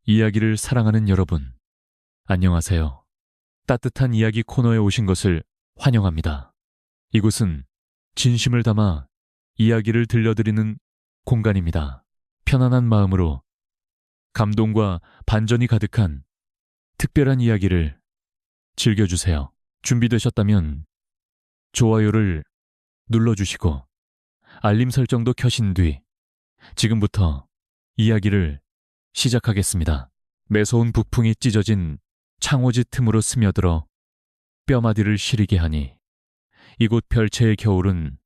이야기를 사랑하는 여러분, 안녕하세요. 따뜻한 이야기 코너에 오신 것을 환영합니다. 이곳은 진심을 담아 이야기를 들려드리는 공간입니다. 편안한 마음으로 감동과 반전이 가득한 특별한 이야기를 즐겨주세요. 준비되셨다면 좋아요를 눌러주시고 알림 설정도 켜신 뒤 지금부터 이야기를 시작하겠습니다. 매서운 북풍이 찢어진 창호지 틈으로 스며들어 뼈마디를 시리게 하니 이곳 별채의 겨울은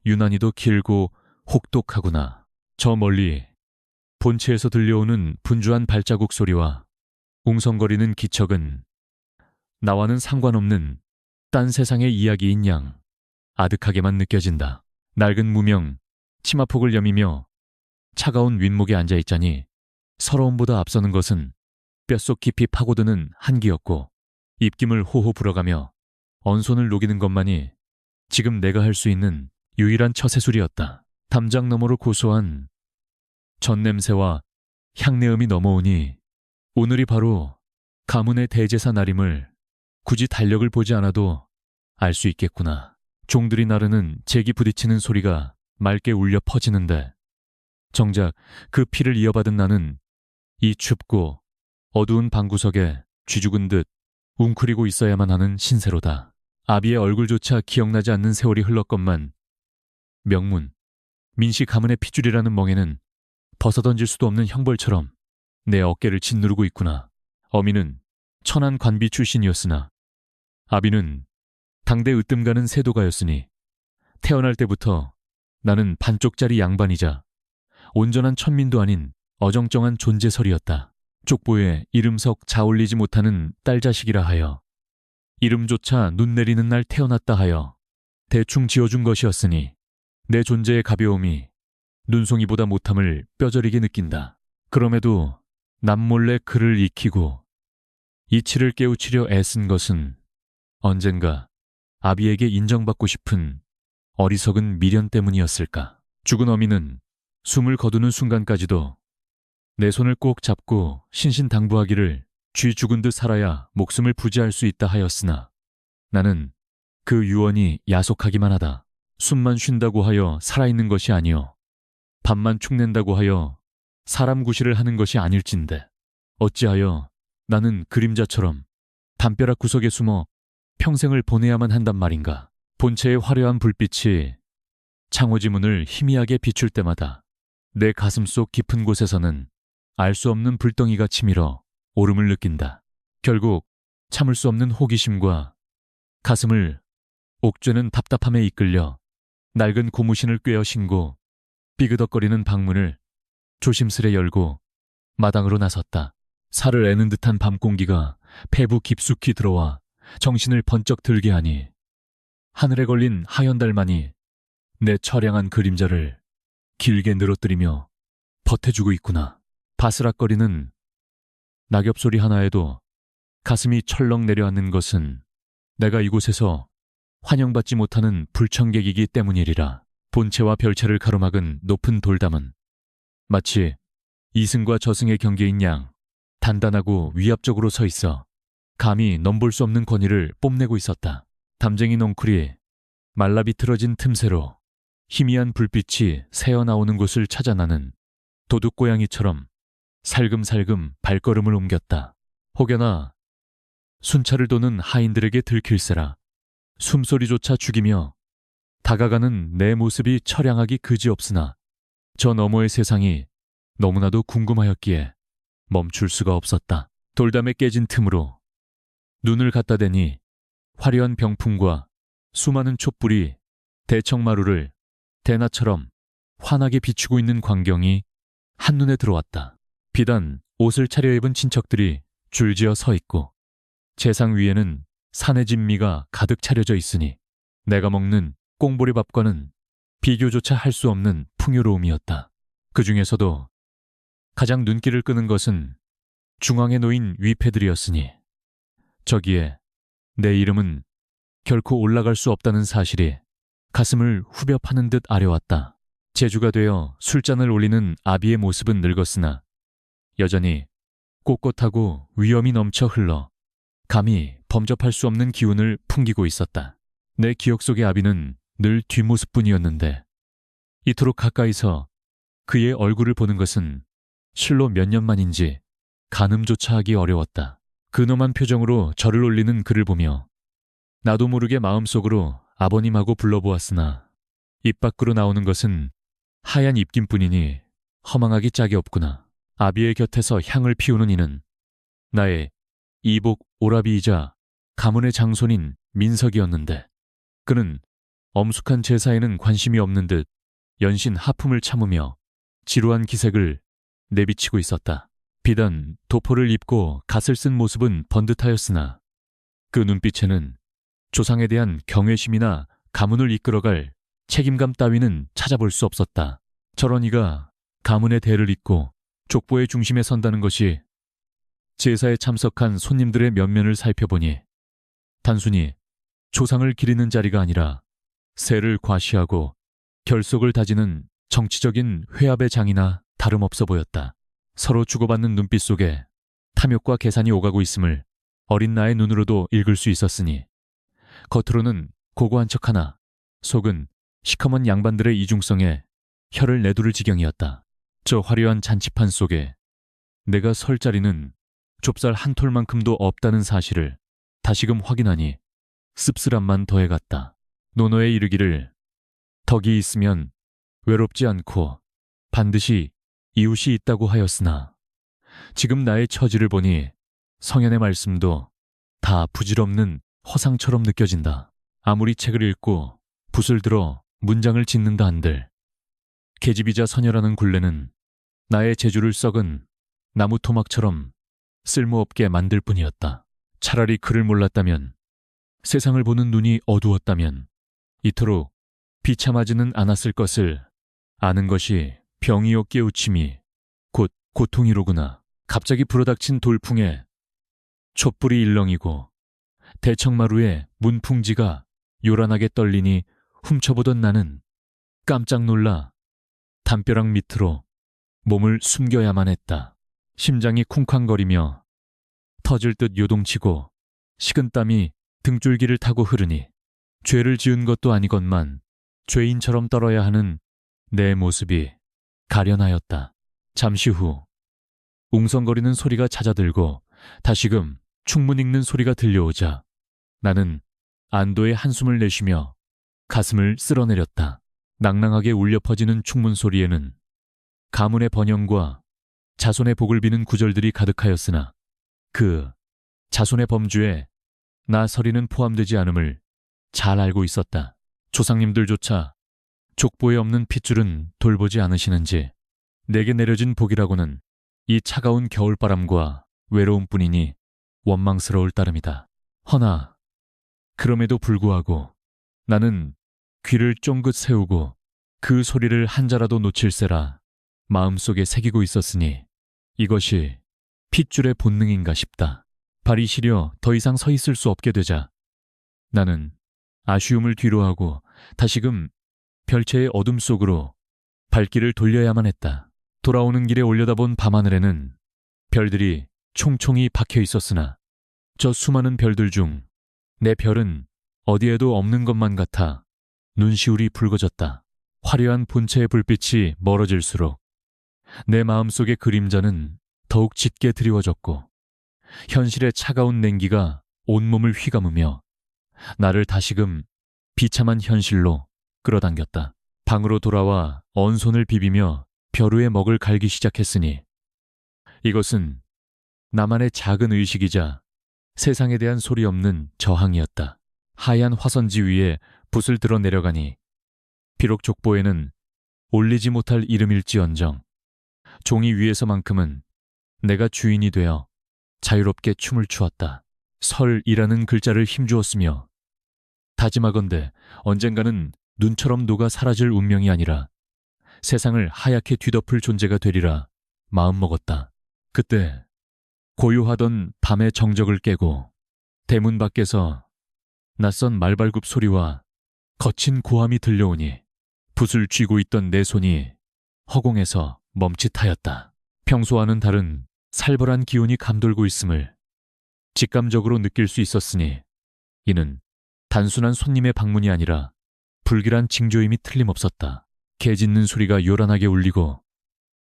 유난히도 길고 혹독하구나. 저 멀리 본체에서 들려오는 분주한 발자국 소리와 웅성거리는 기척은 나와는 상관없는 딴 세상의 이야기인 양 아득하게만 느껴진다. 낡은 무명 치마폭을 여미며 차가운 윗목에 앉아있자니 서러움보다 앞서는 것은 뼛속 깊이 파고드는 한기였고 입김을 호호 불어가며 언손을 녹이는 것만이 지금 내가 할 수 있는 유일한 처세술이었다. 담장 너머로 고소한 전 냄새와 향내음이 넘어오니 오늘이 바로 가문의 대제사 날임을 굳이 달력을 보지 않아도 알 수 있겠구나. 종들이 나르는 제기 부딪히는 소리가 맑게 울려 퍼지는데 정작 그 피를 이어받은 나는 이 춥고 어두운 방구석에 쥐죽은 듯 웅크리고 있어야만 하는 신세로다. 아비의 얼굴조차 기억나지 않는 세월이 흘렀건만 명문, 민씨 가문의 핏줄이라는 멍에는 벗어던질 수도 없는 형벌처럼 내 어깨를 짓누르고 있구나. 어미는 천안 관비 출신이었으나 아비는 당대 으뜸가는 세도가였으니 태어날 때부터 나는 반쪽짜리 양반이자 온전한 천민도 아닌 어정쩡한 존재설이었다. 족보에 이름석 자올리지 못하는 딸자식이라 하여 이름조차 눈 내리는 날 태어났다 하여 대충 지어준 것이었으니 내 존재의 가벼움이 눈송이보다 못함을 뼈저리게 느낀다. 그럼에도 남몰래 그를 익히고 이치를 깨우치려 애쓴 것은 언젠가 아비에게 인정받고 싶은 어리석은 미련 때문이었을까. 죽은 어미는 숨을 거두는 순간까지도 내 손을 꼭 잡고 신신당부하기를 쥐 죽은 듯 살아야 목숨을 부지할 수 있다 하였으나 나는 그 유언이 야속하기만 하다. 숨만 쉰다고 하여 살아있는 것이 아니요 밤만 축낸다고 하여 사람 구실을 하는 것이 아닐진데 어찌하여 나는 그림자처럼 담벼락 구석에 숨어 평생을 보내야만 한단 말인가. 본체의 화려한 불빛이 창호지 문을 희미하게 비출 때마다 내 가슴속 깊은 곳에서는 알 수 없는 불덩이가 치밀어 오름을 느낀다. 결국 참을 수 없는 호기심과 가슴을 옥죄는 답답함에 이끌려 낡은 고무신을 꿰어 신고 삐그덕거리는 방문을 조심스레 열고 마당으로 나섰다. 살을 애는 듯한 밤 공기가 폐부 깊숙이 들어와 정신을 번쩍 들게 하니 하늘에 걸린 하얀 달만이 내 처량한 그림자를 길게 늘어뜨리며 버텨주고 있구나. 바스락거리는 낙엽 소리 하나에도 가슴이 철렁 내려앉는 것은 내가 이곳에서 환영받지 못하는 불청객이기 때문이리라. 본체와 별체를 가로막은 높은 돌담은 마치 이승과 저승의 경계인 양 단단하고 위압적으로 서 있어 감히 넘볼 수 없는 권위를 뽐내고 있었다. 담쟁이 넝쿨이 말라 비틀어진 틈새로 희미한 불빛이 새어나오는 곳을 찾아 나는 도둑고양이처럼 살금살금 발걸음을 옮겼다. 혹여나 순찰을 도는 하인들에게 들킬세라 숨소리조차 죽이며 다가가는 내 모습이 처량하기 그지없으나 저 너머의 세상이 너무나도 궁금하였기에 멈출 수가 없었다. 돌담에 깨진 틈으로 눈을 갖다 대니 화려한 병풍과 수많은 촛불이 대청마루를 대낮처럼 환하게 비추고 있는 광경이 한눈에 들어왔다. 비단 옷을 차려입은 친척들이 줄지어 서 있고 재상 위에는 산의 진미가 가득 차려져 있으니 내가 먹는 꽁보리밥과는 비교조차 할 수 없는 풍요로움이었다. 그 중에서도 가장 눈길을 끄는 것은 중앙에 놓인 위패들이었으니 저기에 내 이름은 결코 올라갈 수 없다는 사실이 가슴을 후벼 파는 듯 아려왔다. 제주가 되어 술잔을 올리는 아비의 모습은 늙었으나 여전히 꼿꼿하고 위엄이 넘쳐 흘러 감히 범접할 수 없는 기운을 풍기고 있었다. 내 기억 속의 아비는 늘 뒷모습뿐이었는데 이토록 가까이서 그의 얼굴을 보는 것은 실로 몇 년 만인지 가늠조차 하기 어려웠다. 근엄한 표정으로 절을 올리는 그를 보며 나도 모르게 마음속으로 아버님하고 불러보았으나 입 밖으로 나오는 것은 하얀 입김뿐이니 허망하기 짝이 없구나. 아비의 곁에서 향을 피우는 이는 나의 이복 오라비이자 가문의 장손인 민석이었는데 그는 엄숙한 제사에는 관심이 없는 듯 연신 하품을 참으며 지루한 기색을 내비치고 있었다. 비단 도포를 입고 갓을 쓴 모습은 번듯하였으나 그 눈빛에는 조상에 대한 경외심이나 가문을 이끌어갈 책임감 따위는 찾아볼 수 없었다. 저런 이가 가문의 대를 잇고 족보의 중심에 선다는 것이 제사에 참석한 손님들의 면면을 살펴보니 단순히 조상을 기리는 자리가 아니라 세를 과시하고 결속을 다지는 정치적인 회합의 장이나 다름없어 보였다. 서로 주고받는 눈빛 속에 탐욕과 계산이 오가고 있음을 어린 나의 눈으로도 읽을 수 있었으니 겉으로는 고고한 척하나 속은 시커먼 양반들의 이중성에 혀를 내두를 지경이었다. 저 화려한 잔치판 속에 내가 설 자리는 좁쌀 한 톨만큼도 없다는 사실을 다시금 확인하니 씁쓸함만 더해갔다. 노노에 이르기를 덕이 있으면 외롭지 않고 반드시 이웃이 있다고 하였으나 지금 나의 처지를 보니 성현의 말씀도 다 부질없는 허상처럼 느껴진다. 아무리 책을 읽고 붓을 들어 문장을 짓는다 한들 계집이자 서녀라는 굴레는 나의 재주를 썩은 나무 토막처럼 쓸모없게 만들 뿐이었다. 차라리 그를 몰랐다면, 세상을 보는 눈이 어두웠다면 이토록 비참하지는 않았을 것을 아는 것이 병이요 깨우침이 곧 고통이로구나. 갑자기 불어닥친 돌풍에 촛불이 일렁이고 대청마루에 문풍지가 요란하게 떨리니 훔쳐보던 나는 깜짝 놀라 담벼락 밑으로 몸을 숨겨야만 했다. 심장이 쿵쾅거리며 터질 듯 요동치고 식은땀이 등줄기를 타고 흐르니 죄를 지은 것도 아니건만 죄인처럼 떨어야 하는 내 모습이 가련하였다. 잠시 후 웅성거리는 소리가 잦아들고 다시금 충문 읽는 소리가 들려오자 나는 안도의 한숨을 내쉬며 가슴을 쓸어내렸다. 낭낭하게 울려 퍼지는 충문 소리에는 가문의 번영과 자손의 복을 비는 구절들이 가득하였으나 그 자손의 범주에 나 서리는 포함되지 않음을 잘 알고 있었다. 조상님들조차 족보에 없는 핏줄은 돌보지 않으시는지 내게 내려진 복이라고는 이 차가운 겨울바람과 외로움뿐이니 원망스러울 따름이다. 허나 그럼에도 불구하고 나는 귀를 쫑긋 세우고 그 소리를 한자라도 놓칠세라 마음속에 새기고 있었으니 이것이 핏줄의 본능인가 싶다. 발이 시려 더 이상 서 있을 수 없게 되자 나는 아쉬움을 뒤로하고 다시금 별채의 어둠 속으로 발길을 돌려야만 했다. 돌아오는 길에 올려다본 밤하늘에는 별들이 총총히 박혀 있었으나 저 수많은 별들 중 내 별은 어디에도 없는 것만 같아 눈시울이 붉어졌다. 화려한 본체의 불빛이 멀어질수록 내 마음속의 그림자는 더욱 짙게 드리워졌고 현실의 차가운 냉기가 온몸을 휘감으며 나를 다시금 비참한 현실로 끌어당겼다. 방으로 돌아와 언손을 비비며 벼루의 먹을 갈기 시작했으니 이것은 나만의 작은 의식이자 세상에 대한 소리 없는 저항이었다. 하얀 화선지 위에 붓을 들어 내려가니 비록 족보에는 올리지 못할 이름일지언정 종이 위에서만큼은 내가 주인이 되어 자유롭게 춤을 추었다. 설이라는 글자를 힘주었으며 다짐하건대 언젠가는 눈처럼 녹아 사라질 운명이 아니라 세상을 하얗게 뒤덮을 존재가 되리라 마음먹었다. 그때 고요하던 밤의 정적을 깨고 대문 밖에서 낯선 말발굽 소리와 거친 고함이 들려오니 붓을 쥐고 있던 내 손이 허공에서 멈칫하였다. 평소와는 다른 살벌한 기운이 감돌고 있음을 직감적으로 느낄 수 있었으니 이는 단순한 손님의 방문이 아니라 불길한 징조임이 틀림없었다. 개 짖는 소리가 요란하게 울리고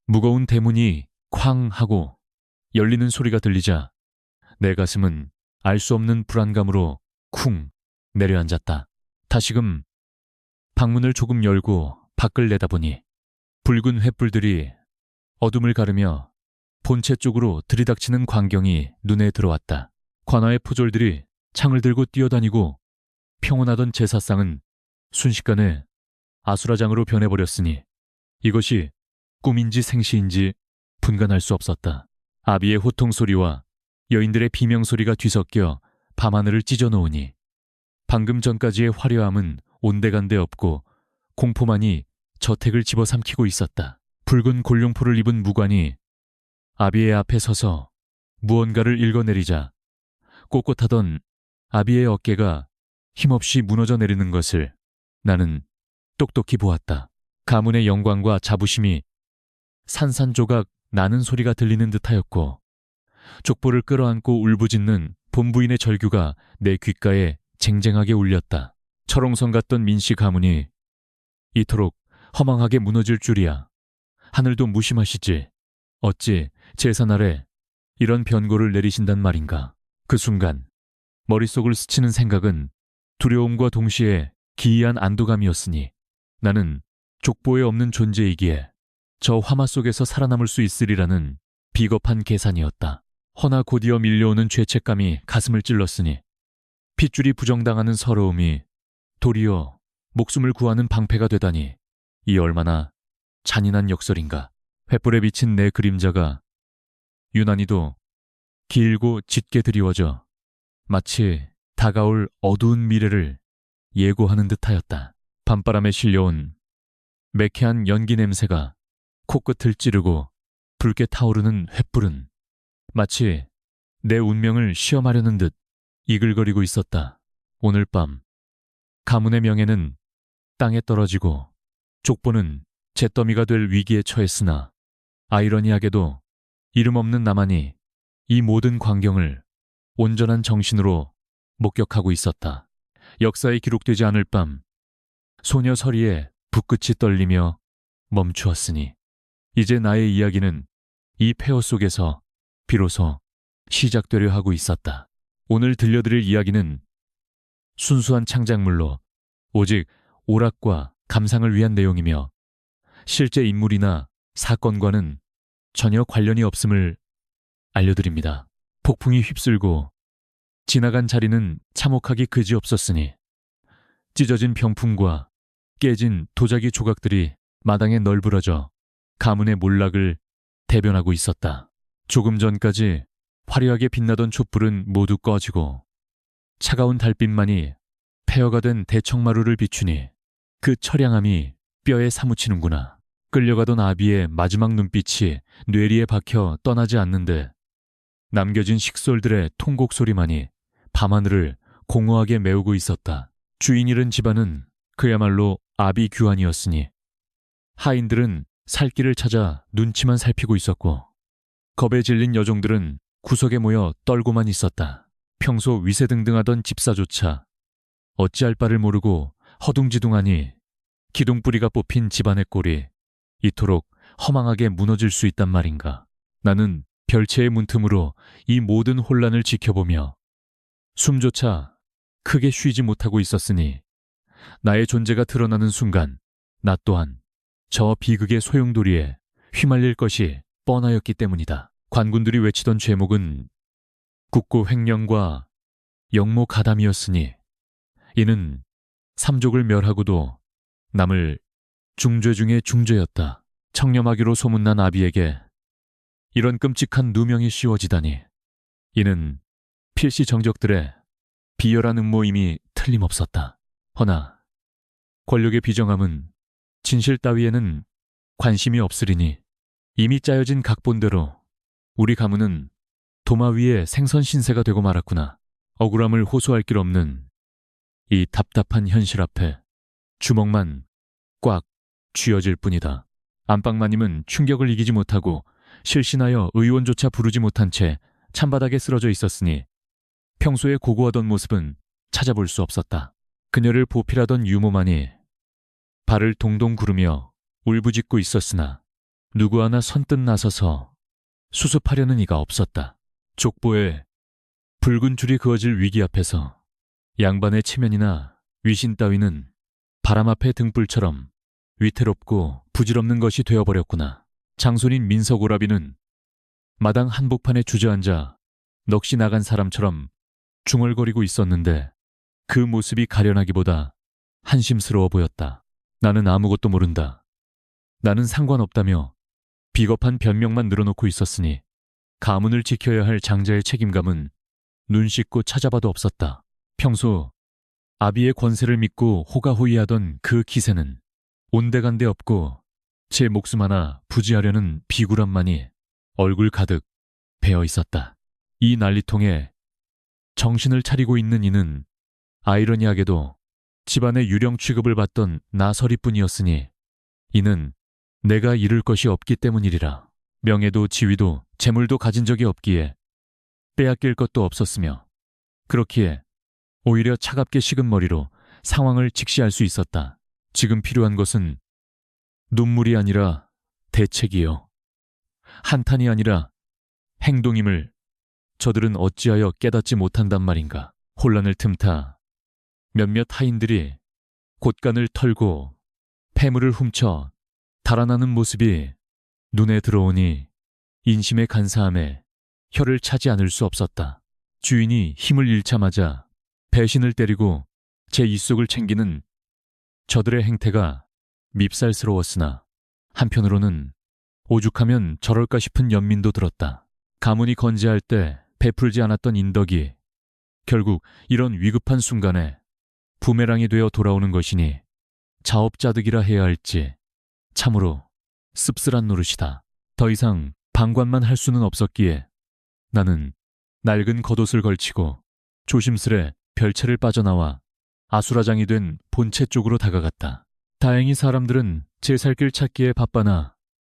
무거운 대문이 쾅 하고 열리는 소리가 들리자 내 가슴은 알 수 없는 불안감으로 쿵 내려앉았다. 다시금 방문을 조금 열고 밖을 내다보니 붉은 횃불들이 어둠을 가르며 본체 쪽으로 들이닥치는 광경이 눈에 들어왔다. 관아의 포졸들이 창을 들고 뛰어다니고 평온하던 제사상은 순식간에 아수라장으로 변해버렸으니 이것이 꿈인지 생시인지 분간할 수 없었다. 아비의 호통소리와 여인들의 비명소리가 뒤섞여 밤하늘을 찢어놓으니 방금 전까지의 화려함은 온데간데 없고 공포만이 저택을 집어삼키고 있었다. 붉은 골룡포를 입은 무관이 아비의 앞에 서서 무언가를 읽어내리자 꼿꼿하던 아비의 어깨가 힘없이 무너져 내리는 것을 나는 똑똑히 보았다. 가문의 영광과 자부심이 산산조각 나는 소리가 들리는 듯하였고 족보를 끌어안고 울부짖는 본부인의 절규가 내 귓가에 쟁쟁하게 울렸다. 철옹성 같던 민씨 가문이 이토록 허망하게 무너질 줄이야. 하늘도 무심하시지. 어찌 제사날에 이런 변고를 내리신단 말인가. 그 순간 머릿속을 스치는 생각은 두려움과 동시에 기이한 안도감이었으니 나는 족보에 없는 존재이기에 저 화마 속에서 살아남을 수 있으리라는 비겁한 계산이었다. 허나 곧이어 밀려오는 죄책감이 가슴을 찔렀으니 핏줄이 부정당하는 서러움이 도리어 목숨을 구하는 방패가 되다니 이 얼마나 잔인한 역설인가. 횃불에 비친 내 그림자가 유난히도 길고 짙게 드리워져 마치 다가올 어두운 미래를 예고하는 듯하였다. 밤바람에 실려온 매캐한 연기 냄새가 코끝을 찌르고 붉게 타오르는 횃불은 마치 내 운명을 시험하려는 듯 이글거리고 있었다. 오늘 밤 가문의 명예는 땅에 떨어지고 족보는 잿더미가 될 위기에 처했으나 아이러니하게도 이름 없는 나만이 이 모든 광경을 온전한 정신으로 목격하고 있었다. 역사에 기록되지 않을 밤 소녀 서리의 붓끝이 떨리며 멈추었으니 이제 나의 이야기는 이 폐허 속에서 비로소 시작되려 하고 있었다. 오늘 들려드릴 이야기는 순수한 창작물로 오직 오락과 감상을 위한 내용이며 실제 인물이나 사건과는 전혀 관련이 없음을 알려드립니다. 폭풍이 휩쓸고 지나간 자리는 참혹하기 그지없었으니 찢어진 병풍과 깨진 도자기 조각들이 마당에 널브러져 가문의 몰락을 대변하고 있었다. 조금 전까지 화려하게 빛나던 촛불은 모두 꺼지고 차가운 달빛만이 폐허가 된 대청마루를 비추니 그 처량함이 뼈에 사무치는구나. 끌려가던 아비의 마지막 눈빛이 뇌리에 박혀 떠나지 않는데 남겨진 식솔들의 통곡 소리만이 밤하늘을 공허하게 메우고 있었다. 주인 잃은 집안은 그야말로 아비 규환이었으니 하인들은 살 길을 찾아 눈치만 살피고 있었고 겁에 질린 여종들은 구석에 모여 떨고만 있었다. 평소 위세등등하던 집사조차 어찌할 바를 모르고 허둥지둥하니 기둥뿌리가 뽑힌 집안의 꼴이 이토록 허망하게 무너질 수 있단 말인가. 나는 별채의 문틈으로 이 모든 혼란을 지켜보며 숨조차 크게 쉬지 못하고 있었으니 나의 존재가 드러나는 순간 나 또한 저 비극의 소용돌이에 휘말릴 것이 뻔하였기 때문이다. 관군들이 외치던 죄목은 국고 횡령과 영모 가담이었으니 이는 삼족을 멸하고도 남을 중죄 중에 중죄였다. 청렴하기로 소문난 아비에게 이런 끔찍한 누명이 씌워지다니 이는 필시 정적들의 비열한 음모임이 틀림없었다. 허나 권력의 비정함은 진실 따위에는 관심이 없으리니 이미 짜여진 각본대로 우리 가문은 도마 위에 생선 신세가 되고 말았구나. 억울함을 호소할 길 없는 이 답답한 현실 앞에 주먹만 꽉 쥐어질 뿐이다. 안방마님은 충격을 이기지 못하고 실신하여 의원조차 부르지 못한 채 찬바닥에 쓰러져 있었으니 평소에 고고하던 모습은 찾아볼 수 없었다. 그녀를 보필하던 유모만이 발을 동동 구르며 울부짖고 있었으나 누구 하나 선뜻 나서서 수습하려는 이가 없었다. 족보에 붉은 줄이 그어질 위기 앞에서 양반의 체면이나 위신 따위는 바람 앞의 등불처럼 위태롭고 부질없는 것이 되어버렸구나. 장손인 민석오라비는 마당 한복판에 주저앉아 넋이 나간 사람처럼 중얼거리고 있었는데 그 모습이 가련하기보다 한심스러워 보였다. 나는 아무것도 모른다. 나는 상관없다며 비겁한 변명만 늘어놓고 있었으니 가문을 지켜야 할 장자의 책임감은 눈 씻고 찾아봐도 없었다. 평소 아비의 권세를 믿고 호가호위하던 그 기세는 온데간데 없고 제 목숨 하나 부지하려는 비굴함만이 얼굴 가득 배어 있었다. 이 난리통에 정신을 차리고 있는 이는 아이러니하게도 집안의 유령 취급을 받던 나설이뿐이었으니 이는 내가 잃을 것이 없기 때문이리라. 명예도 지위도 재물도 가진 적이 없기에 빼앗길 것도 없었으며 그렇기에 오히려 차갑게 식은 머리로 상황을 직시할 수 있었다. 지금 필요한 것은 눈물이 아니라 대책이요. 한탄이 아니라 행동임을 저들은 어찌하여 깨닫지 못한단 말인가. 혼란을 틈타 몇몇 하인들이 곳간을 털고 폐물을 훔쳐 달아나는 모습이 눈에 들어오니 인심의 간사함에 혀를 차지 않을 수 없었다. 주인이 힘을 잃자마자 배신을 때리고 제 입속을 챙기는 저들의 행태가 밉살스러웠으나 한편으로는 오죽하면 저럴까 싶은 연민도 들었다. 가문이 건재할 때 베풀지 않았던 인덕이 결국 이런 위급한 순간에 부메랑이 되어 돌아오는 것이니 자업자득이라 해야 할지 참으로 씁쓸한 노릇이다. 더 이상 방관만 할 수는 없었기에 나는 낡은 겉옷을 걸치고 조심스레 별채를 빠져나와 아수라장이 된 본체 쪽으로 다가갔다. 다행히 사람들은 제 살 길 찾기에 바빠나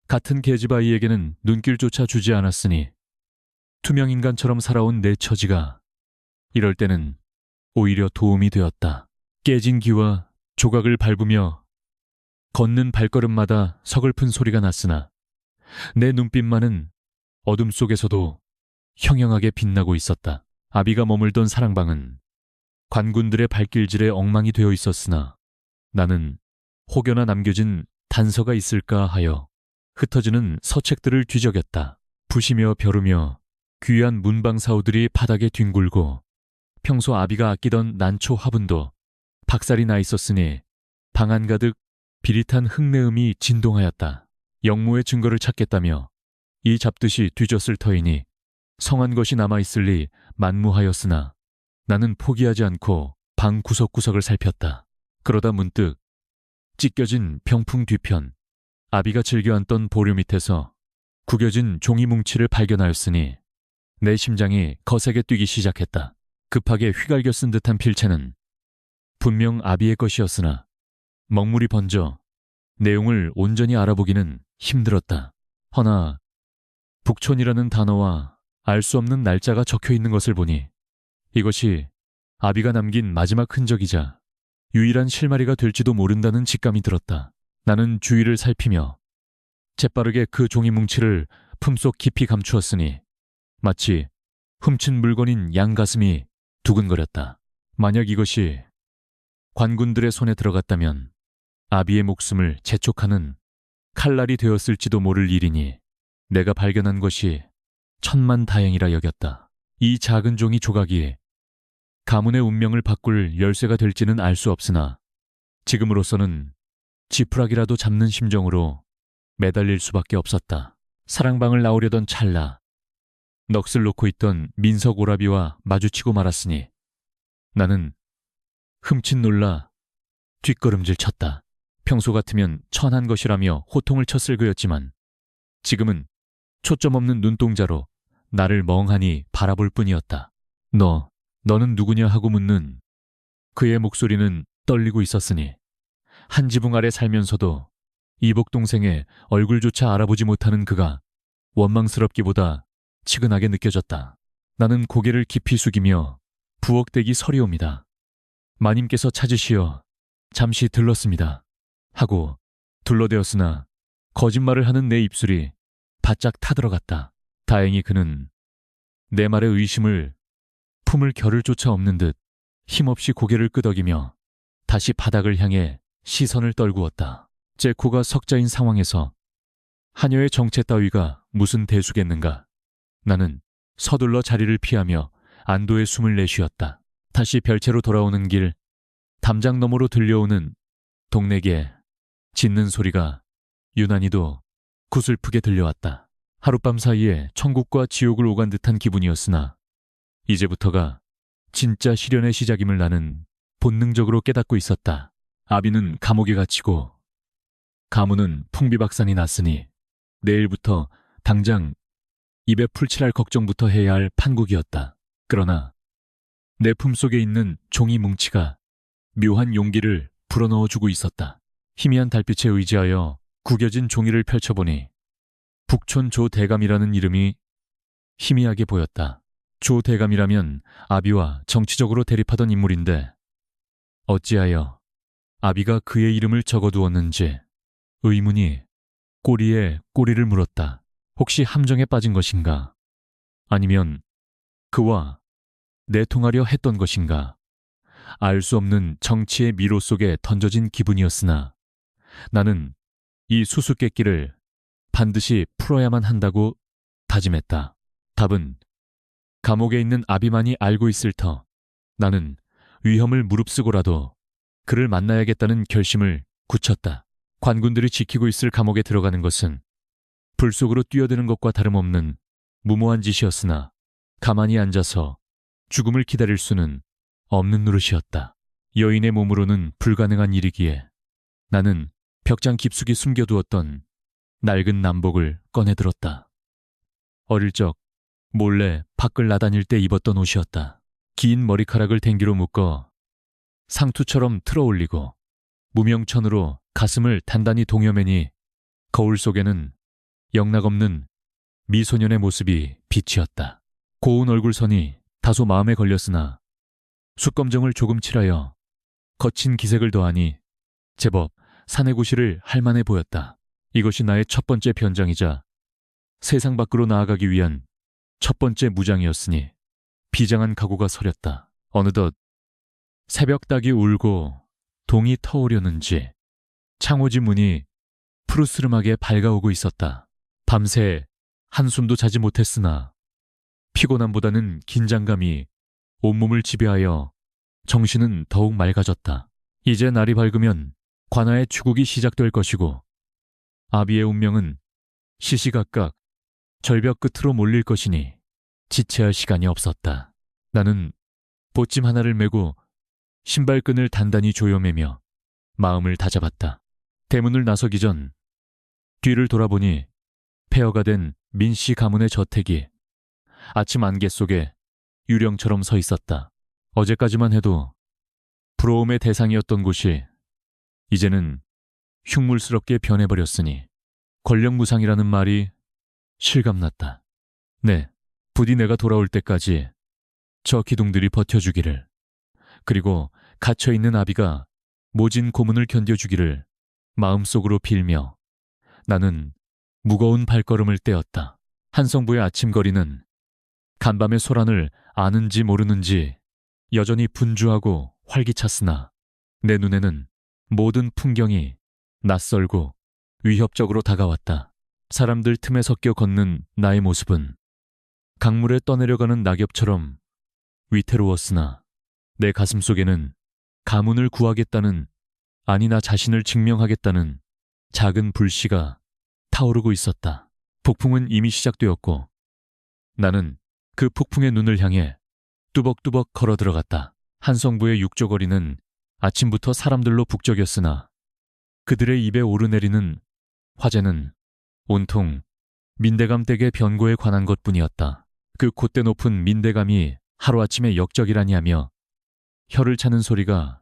같은 계집아이에게는 눈길조차 주지 않았으니 투명인간처럼 살아온 내 처지가 이럴 때는 오히려 도움이 되었다. 깨진 기와 조각을 밟으며 걷는 발걸음마다 서글픈 소리가 났으나 내 눈빛만은 어둠 속에서도 형형하게 빛나고 있었다. 아비가 머물던 사랑방은 관군들의 발길질에 엉망이 되어 있었으나 나는 혹여나 남겨진 단서가 있을까 하여 흩어지는 서책들을 뒤적였다. 부시며 벼르며 귀한 문방사우들이 바닥에 뒹굴고 평소 아비가 아끼던 난초 화분도 박살이 나 있었으니 방 안가득 비릿한 흙내음이 진동하였다. 영모의 증거를 찾겠다며 이 잡듯이 뒤졌을 터이니 성한 것이 남아있을 리 만무하였으나 나는 포기하지 않고 방 구석구석을 살폈다. 그러다 문득 찢겨진 병풍 뒤편 아비가 즐겨 앉던 보류 밑에서 구겨진 종이 뭉치를 발견하였으니 내 심장이 거세게 뛰기 시작했다. 급하게 휘갈겨 쓴 듯한 필체는 분명 아비의 것이었으나 먹물이 번져 내용을 온전히 알아보기는 힘들었다. 허나 북촌이라는 단어와 알 수 없는 날짜가 적혀 있는 것을 보니 이것이 아비가 남긴 마지막 흔적이자 유일한 실마리가 될지도 모른다는 직감이 들었다. 나는 주위를 살피며 재빠르게 그 종이 뭉치를 품속 깊이 감추었으니 마치 훔친 물건인 양 가슴이 두근거렸다. 만약 이것이 관군들의 손에 들어갔다면 아비의 목숨을 재촉하는 칼날이 되었을지도 모를 일이니 내가 발견한 것이 천만다행이라 여겼다. 이 작은 종이 조각이 가문의 운명을 바꿀 열쇠가 될지는 알 수 없으나 지금으로서는 지푸라기라도 잡는 심정으로 매달릴 수밖에 없었다. 사랑방을 나오려던 찰나 넋을 놓고 있던 민석 오라비와 마주치고 말았으니 나는 흠칫 놀라 뒷걸음질 쳤다. 평소 같으면 천한 것이라며 호통을 쳤을 그였지만 지금은 초점 없는 눈동자로 나를 멍하니 바라볼 뿐이었다. 너는 누구냐 하고 묻는 그의 목소리는 떨리고 있었으니 한 지붕 아래 살면서도 이복 동생의 얼굴조차 알아보지 못하는 그가 원망스럽기보다 치근하게 느껴졌다. 나는 고개를 깊이 숙이며 부엌대기 서리옵니다. 마님께서 찾으시어 잠시 들렀습니다. 하고 둘러대었으나 거짓말을 하는 내 입술이 바짝 타들어갔다. 다행히 그는 내 말에 의심을 품을 겨를 조차 없는 듯 힘없이 고개를 끄덕이며 다시 바닥을 향해 시선을 떨구었다. 제 코가 석자인 상황에서 하녀의 정체 따위가 무슨 대수겠는가. 나는 서둘러 자리를 피하며 안도의 숨을 내쉬었다. 다시 별채로 돌아오는 길, 담장 너머로 들려오는 동네개 짖는 소리가 유난히도 구슬프게 들려왔다. 하룻밤 사이에 천국과 지옥을 오간 듯한 기분이었으나 이제부터가 진짜 시련의 시작임을 나는 본능적으로 깨닫고 있었다. 아비는 감옥에 갇히고 가문은 풍비박산이 났으니 내일부터 당장 입에 풀칠할 걱정부터 해야 할 판국이었다. 그러나 내 품속에 있는 종이 뭉치가 묘한 용기를 불어넣어주고 있었다. 희미한 달빛에 의지하여 구겨진 종이를 펼쳐보니 북촌 조대감이라는 이름이 희미하게 보였다. 조대감이라면 아비와 정치적으로 대립하던 인물인데 어찌하여 아비가 그의 이름을 적어두었는지 의문이 꼬리에 꼬리를 물었다. 혹시 함정에 빠진 것인가? 아니면 그와 내통하려 했던 것인가? 알 수 없는 정치의 미로 속에 던져진 기분이었으나 나는 이 수수께끼를 반드시 풀어야만 한다고 다짐했다. 답은 감옥에 있는 아비만이 알고 있을 터. 나는 위험을 무릅쓰고라도 그를 만나야겠다는 결심을 굳혔다. 관군들이 지키고 있을 감옥에 들어가는 것은 불 속으로 뛰어드는 것과 다름없는 무모한 짓이었으나 가만히 앉아서 죽음을 기다릴 수는 없는 노릇이었다. 여인의 몸으로는 불가능한 일이기에 나는 벽장 깊숙이 숨겨두었던 낡은 남복을 꺼내들었다. 어릴 적 몰래 밖을 나다닐 때 입었던 옷이었다. 긴 머리카락을 댕기로 묶어 상투처럼 틀어올리고 무명천으로 가슴을 단단히 동여매니 거울 속에는 영락없는 미소년의 모습이 비치었다. 고운 얼굴선이 다소 마음에 걸렸으나 숯검정을 조금 칠하여 거친 기색을 더하니 제법 사내구실을 할 만해 보였다. 이것이 나의 첫 번째 변장이자 세상 밖으로 나아가기 위한 첫 번째 무장이었으니 비장한 각오가 서렸다. 어느덧 새벽닭이 울고 동이 터오려는지 창호지 문이 푸르스름하게 밝아오고 있었다. 밤새 한숨도 자지 못했으나 피곤함보다는 긴장감이 온몸을 지배하여 정신은 더욱 맑아졌다. 이제 날이 밝으면 관아의 추국이 시작될 것이고 아비의 운명은 시시각각 절벽 끝으로 몰릴 것이니 지체할 시간이 없었다. 나는 보찜 하나를 메고 신발끈을 단단히 조여매며 마음을 다잡았다. 대문을 나서기 전 뒤를 돌아보니 폐허가 된 민씨 가문의 저택이 아침 안개 속에 유령처럼 서 있었다. 어제까지만 해도 부러움의 대상이었던 곳이 이제는 흉물스럽게 변해버렸으니 권력무상이라는 말이 실감났다. 네, 부디 내가 돌아올 때까지 저 기둥들이 버텨주기를, 그리고 갇혀있는 아비가 모진 고문을 견뎌주기를 마음속으로 빌며 나는 무거운 발걸음을 떼었다. 한성부의 아침거리는 간밤의 소란을 아는지 모르는지 여전히 분주하고 활기찼으나 내 눈에는 모든 풍경이 낯설고 위협적으로 다가왔다. 사람들 틈에 섞여 걷는 나의 모습은 강물에 떠내려가는 낙엽처럼 위태로웠으나 내 가슴 속에는 가문을 구하겠다는, 아니 나 자신을 증명하겠다는 작은 불씨가 타오르고 있었다. 폭풍은 이미 시작되었고 나는 그 폭풍의 눈을 향해 뚜벅뚜벅 걸어 들어갔다. 한성부의 육조거리는 아침부터 사람들로 북적였으나 그들의 입에 오르내리는 화제는 온통 민대감 댁의 변고에 관한 것뿐이었다. 그 콧대 높은 민대감이 하루아침에 역적이라니 하며 혀를 차는 소리가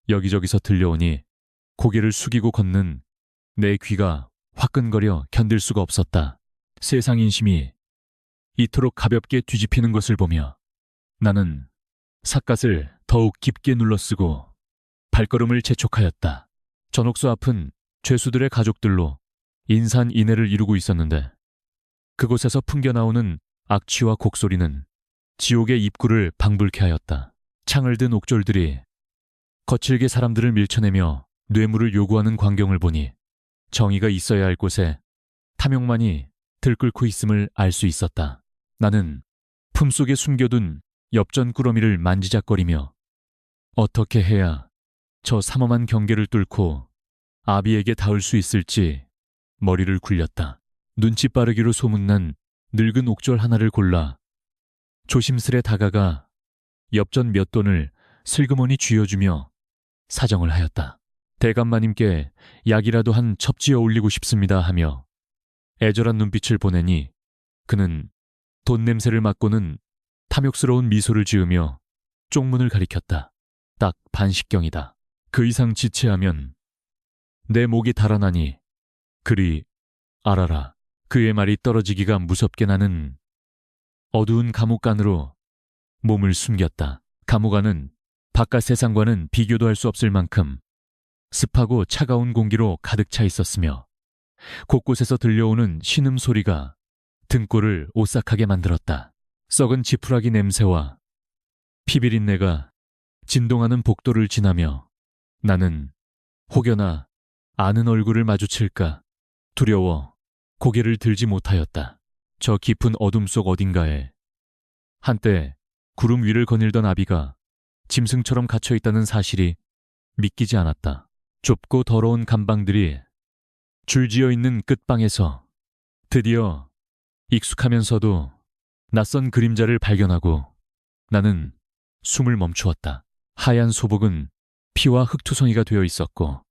여기저기서 들려오니 고개를 숙이고 걷는 내 귀가 화끈거려 견딜 수가 없었다. 세상 인심이 이토록 가볍게 뒤집히는 것을 보며 나는 삿갓을 더욱 깊게 눌러쓰고 발걸음을 재촉하였다. 전옥수 앞은 죄수들의 가족들로 인산인해를 이루고 있었는데 그곳에서 풍겨나오는 악취와 곡소리는 지옥의 입구를 방불케 하였다. 창을 든 옥졸들이 거칠게 사람들을 밀쳐내며 뇌물을 요구하는 광경을 보니 정의가 있어야 할 곳에 탐욕만이 들끓고 있음을 알 수 있었다. 나는 품속에 숨겨둔 엽전 꾸러미를 만지작거리며 어떻게 해야 저 삼엄한 경계를 뚫고 아비에게 닿을 수 있을지 머리를 굴렸다. 눈치 빠르기로 소문난 늙은 옥졸 하나를 골라 조심스레 다가가 엽전 몇 돈을 슬그머니 쥐어주며 사정을 하였다. 대감마님께 약이라도 한 첩지어 올리고 싶습니다 하며 애절한 눈빛을 보내니 그는 돈 냄새를 맡고는 탐욕스러운 미소를 지으며 쪽문을 가리켰다. 딱 반식경이다. 그 이상 지체하면 내 목이 달아나니 그리 알아라. 그의 말이 떨어지기가 무섭게 나는 어두운 감옥 안으로 몸을 숨겼다. 감옥 안은 바깥 세상과는 비교도 할 수 없을 만큼 습하고 차가운 공기로 가득 차 있었으며 곳곳에서 들려오는 신음소리가 등골을 오싹하게 만들었다. 썩은 지푸라기 냄새와 피비린내가 진동하는 복도를 지나며 나는 혹여나 아는 얼굴을 마주칠까 두려워 고개를 들지 못하였다. 저 깊은 어둠 속 어딘가에 한때 구름 위를 거닐던 아비가 짐승처럼 갇혀있다는 사실이 믿기지 않았다. 좁고 더러운 감방들이 줄지어 있는 끝방에서 드디어 익숙하면서도 낯선 그림자를 발견하고 나는 숨을 멈추었다. 하얀 소복은 피와 흙투성이가 되어 있었고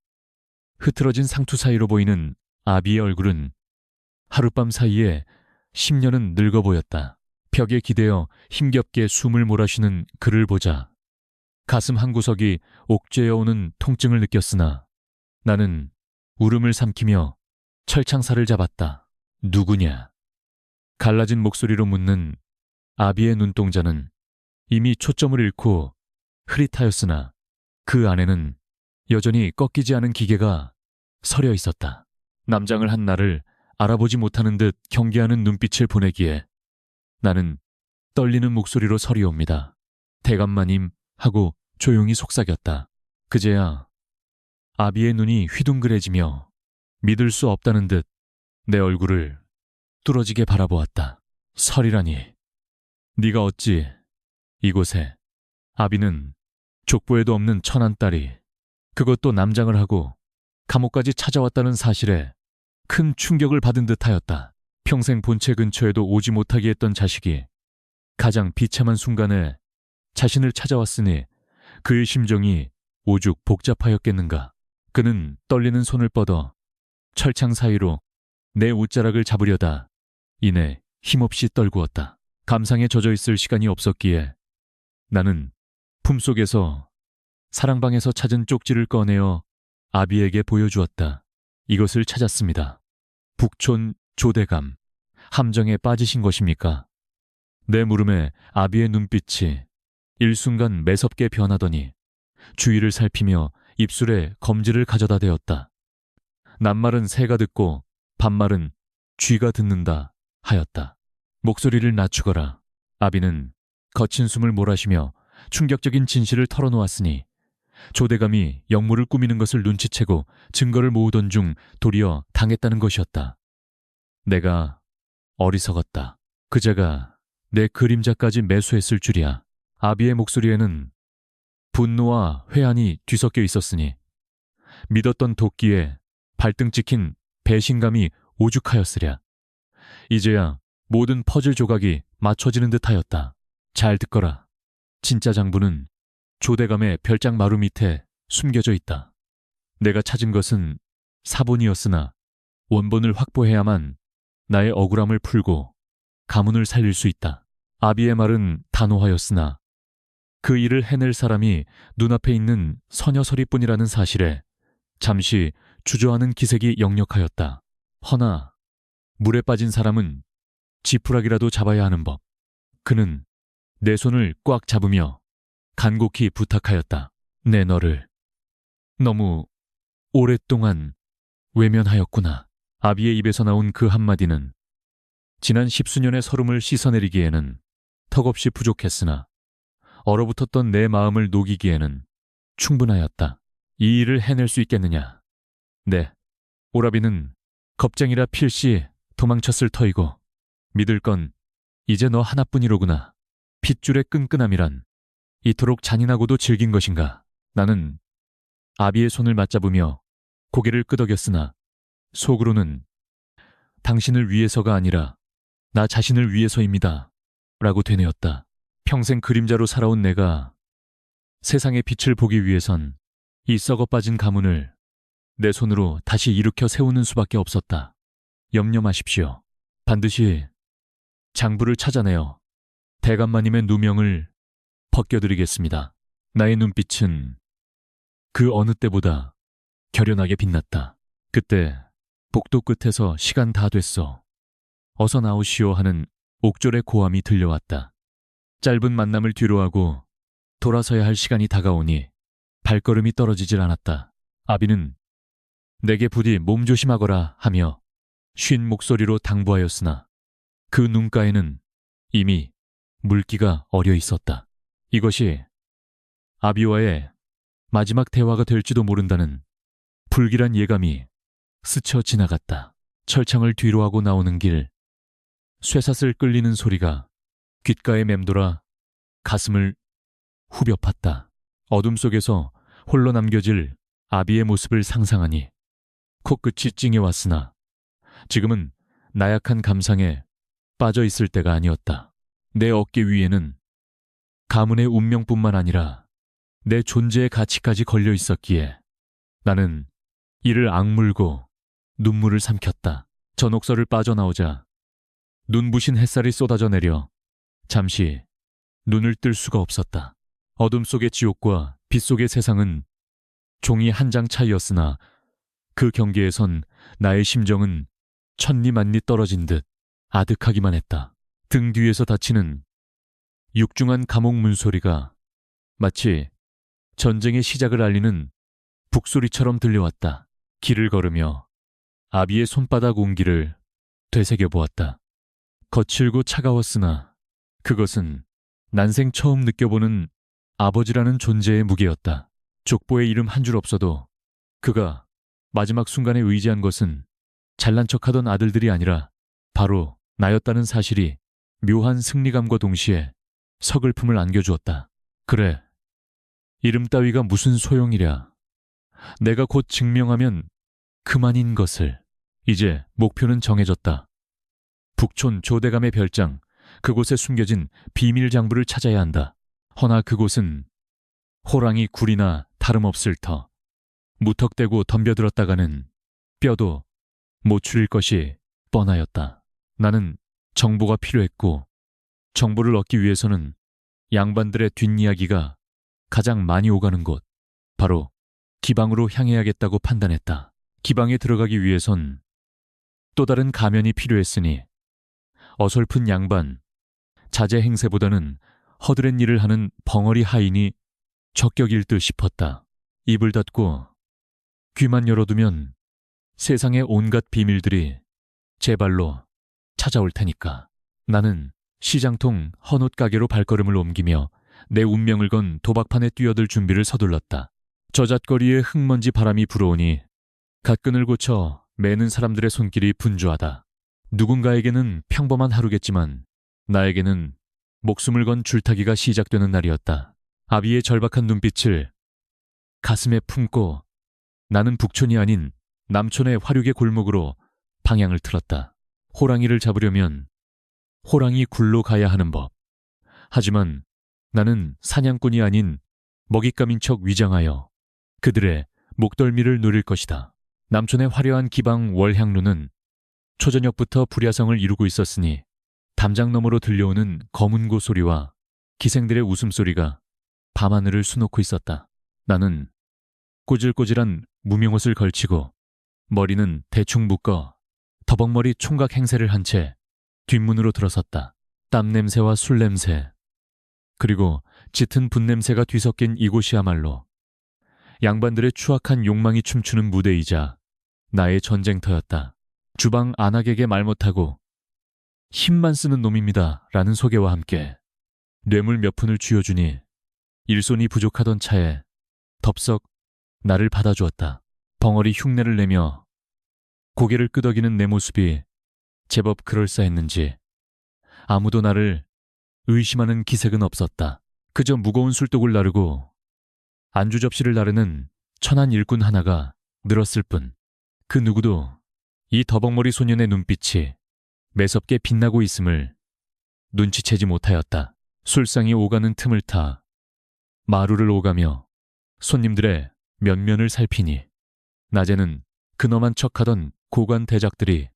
흐트러진 상투 사이로 보이는 아비의 얼굴은 하룻밤 사이에 10년은 늙어 보였다. 벽에 기대어 힘겹게 숨을 몰아쉬는 그를 보자 가슴 한구석이 옥죄어오는 통증을 느꼈으나 나는 울음을 삼키며 철창살을 잡았다. 누구냐? 갈라진 목소리로 묻는 아비의 눈동자는 이미 초점을 잃고 흐릿하였으나 그 안에는 여전히 꺾이지 않은 기계가 서려 있었다. 남장을 한 나를 알아보지 못하는 듯 경계하는 눈빛을 보내기에 나는 떨리는 목소리로 서리옵니다. 대감마님 하고 조용히 속삭였다. 그제야 아비의 눈이 휘둥그레지며 믿을 수 없다는 듯 내 얼굴을 뚫어지게 바라보았다. 설이라니. 네가 어찌 이곳에. 아비는 족보에도 없는 천한 딸이 그것도 남장을 하고 감옥까지 찾아왔다는 사실에 큰 충격을 받은 듯하였다. 평생 본체 근처에도 오지 못하게 했던 자식이 가장 비참한 순간에 자신을 찾아왔으니 그의 심정이 오죽 복잡하였겠는가. 그는 떨리는 손을 뻗어 철창 사이로 내 옷자락을 잡으려다 이내 힘없이 떨구었다. 감상에 젖어 있을 시간이 없었기에 나는 품속에서 사랑방에서 찾은 쪽지를 꺼내어 아비에게 보여주었다. 이것을 찾았습니다. 북촌 조대감, 함정에 빠지신 것입니까? 내 물음에 아비의 눈빛이 일순간 매섭게 변하더니 주위를 살피며 입술에 검지를 가져다 대었다. 낱말은 새가 듣고 반말은 쥐가 듣는다 하였다. 목소리를 낮추거라. 아비는 거친 숨을 몰아쉬며 충격적인 진실을 털어놓았으니 조대감이 역물을 꾸미는 것을 눈치채고 증거를 모으던 중 도리어 당했다는 것이었다. 내가 어리석었다. 그자가 내 그림자까지 매수했을 줄이야. 아비의 목소리에는 분노와 회한이 뒤섞여 있었으니 믿었던 도끼에 발등 찍힌 배신감이 오죽하였으랴. 이제야 모든 퍼즐 조각이 맞춰지는 듯하였다. 잘 듣거라. 진짜 장부는 조대감의 별장 마루 밑에 숨겨져 있다. 내가 찾은 것은 사본이었으나 원본을 확보해야만 나의 억울함을 풀고 가문을 살릴 수 있다. 아비의 말은 단호하였으나 그 일을 해낼 사람이 눈앞에 있는 서녀서리뿐이라는 사실에 잠시 주저하는 기색이 역력하였다. 허나 물에 빠진 사람은 지푸라기라도 잡아야 하는 법. 그는 내 손을 꽉 잡으며 간곡히 부탁하였다. 내 너를 너무 오랫동안 외면하였구나. 아비의 입에서 나온 그 한마디는 지난 10수년의 서름을 씻어내리기에는 턱없이 부족했으나 얼어붙었던 내 마음을 녹이기에는 충분하였다. 이 일을 해낼 수 있겠느냐? 네. 오라비는 겁쟁이라 필시 도망쳤을 터이고 믿을 건 이제 너 하나뿐이로구나. 핏줄의 끈끈함이란 이토록 잔인하고도 질긴 것인가? 나는 아비의 손을 맞잡으며 고개를 끄덕였으나 속으로는 당신을 위해서가 아니라 나 자신을 위해서입니다. 라고 되뇌었다. 평생 그림자로 살아온 내가 세상의 빛을 보기 위해선 이 썩어빠진 가문을 내 손으로 다시 일으켜 세우는 수밖에 없었다. 염려 마십시오. 반드시 장부를 찾아내어 대감마님의 누명을 벗겨드리겠습니다. 나의 눈빛은 그 어느 때보다 결연하게 빛났다. 그때 복도 끝에서 시간 다 됐어. 어서 나오시오 하는 옥졸의 고함이 들려왔다. 짧은 만남을 뒤로하고 돌아서야 할 시간이 다가오니 발걸음이 떨어지질 않았다. 아비는 내게 부디 몸조심하거라 하며 쉰 목소리로 당부하였으나 그 눈가에는 이미 물기가 어려 있었다. 이것이 아비와의 마지막 대화가 될지도 모른다는 불길한 예감이 스쳐 지나갔다. 철창을 뒤로하고 나오는 길, 쇠사슬 끌리는 소리가 귓가에 맴돌아 가슴을 후벼 팠다. 어둠 속에서 홀로 남겨질 아비의 모습을 상상하니 코끝이 찡해왔으나 지금은 나약한 감상에 빠져 있을 때가 아니었다. 내 어깨 위에는 가문의 운명뿐만 아니라 내 존재의 가치까지 걸려 있었기에 나는 이를 악물고 눈물을 삼켰다. 전옥서를 빠져나오자 눈부신 햇살이 쏟아져 내려 잠시 눈을 뜰 수가 없었다. 어둠 속의 지옥과 빛 속의 세상은 종이 한 장 차이였으나 그 경계에선 나의 심정은 천리만리 떨어진 듯 아득하기만 했다. 등 뒤에서 닫히는 육중한 감옥 문소리가 마치 전쟁의 시작을 알리는 북소리처럼 들려왔다. 길을 걸으며 아비의 손바닥 온기를 되새겨보았다. 거칠고 차가웠으나 그것은 난생 처음 느껴보는 아버지라는 존재의 무게였다. 족보에 이름 한 줄 없어도 그가 마지막 순간에 의지한 것은 잘난 척하던 아들들이 아니라 바로 나였다는 사실이 묘한 승리감과 동시에 서글픔을 안겨주었다. 그래, 이름 따위가 무슨 소용이랴. 내가 곧 증명하면 그만인 것을. 이제 목표는 정해졌다. 북촌 조대감의 별장, 그곳에 숨겨진 비밀 장부를 찾아야 한다. 허나 그곳은 호랑이 굴이나 다름없을 터. 무턱대고 덤벼들었다가는 뼈도 못 추릴 것이 뻔하였다. 나는 정보가 필요했고 정보를 얻기 위해서는 양반들의 뒷이야기가 가장 많이 오가는 곳, 바로 기방으로 향해야겠다고 판단했다. 기방에 들어가기 위해선 또 다른 가면이 필요했으니 어설픈 양반, 자제 행세보다는 허드렛 일을 하는 벙어리 하인이 적격일 듯 싶었다. 입을 닫고 귀만 열어두면 세상의 온갖 비밀들이 제 발로 찾아올 테니까. 나는 시장통 헌옷 가게로 발걸음을 옮기며 내 운명을 건 도박판에 뛰어들 준비를 서둘렀다. 저잣거리에 흙먼지 바람이 불어오니 갓끈을 고쳐 매는 사람들의 손길이 분주하다. 누군가에게는 평범한 하루겠지만 나에게는 목숨을 건 줄타기가 시작되는 날이었다. 아비의 절박한 눈빛을 가슴에 품고 나는 북촌이 아닌 남촌의 화류계 골목으로 방향을 틀었다. 호랑이를 잡으려면 호랑이 굴로 가야 하는 법. 하지만 나는 사냥꾼이 아닌 먹잇감인 척 위장하여 그들의 목덜미를 노릴 것이다. 남촌의 화려한 기방 월향루는 초저녁부터 불야성을 이루고 있었으니 담장 너머로 들려오는 검은고 소리와 기생들의 웃음소리가 밤하늘을 수놓고 있었다. 나는 꼬질꼬질한 무명옷을 걸치고 머리는 대충 묶어 더벅머리 총각 행세를 한 채 뒷문으로 들어섰다. 땀 냄새와 술 냄새, 그리고 짙은 분 냄새가 뒤섞인 이곳이야말로 양반들의 추악한 욕망이 춤추는 무대이자 나의 전쟁터였다. 주방 안악에게 말 못하고 힘만 쓰는 놈입니다 라는 소개와 함께 뇌물 몇 푼을 쥐어주니 일손이 부족하던 차에 덥석 나를 받아주었다. 벙어리 흉내를 내며 고개를 끄덕이는 내 모습이 제법 그럴싸했는지 아무도 나를 의심하는 기색은 없었다. 그저 무거운 술독을 나르고 안주 접시를 나르는 천한 일꾼 하나가 늘었을 뿐, 그 누구도 이 더벅머리 소년의 눈빛이 매섭게 빛나고 있음을 눈치채지 못하였다. 술상이 오가는 틈을 타 마루를 오가며 손님들의 면면을 살피니 낮에는 근엄한 척하던 고관 대작들이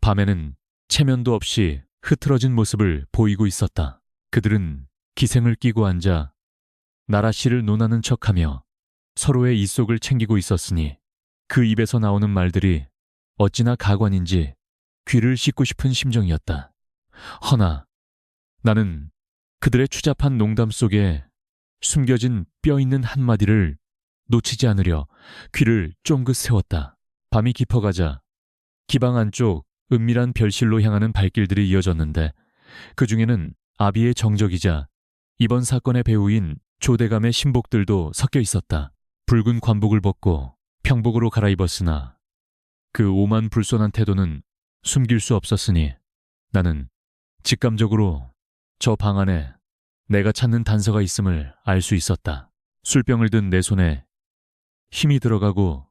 밤에는 체면도 없이 흐트러진 모습을 보이고 있었다. 그들은 기생을 끼고 앉아 나라시를 논하는 척하며 서로의 입속을 챙기고 있었으니 그 입에서 나오는 말들이 어찌나 가관인지 귀를 씻고 싶은 심정이었다. 허나 나는 그들의 추잡한 농담 속에 숨겨진 뼈 있는 한마디를 놓치지 않으려 귀를 쫑긋 세웠다. 밤이 깊어가자 기방 안쪽 은밀한 별실로 향하는 발길들이 이어졌는데 그 중에는 아비의 정적이자 이번 사건의 배우인 조대감의 신복들도 섞여 있었다. 붉은 관복을 벗고 평복으로 갈아입었으나 그 오만 불손한 태도는 숨길 수 없었으니 나는 직감적으로 저 방 안에 내가 찾는 단서가 있음을 알 수 있었다. 술병을 든 내 손에 힘이 들어가고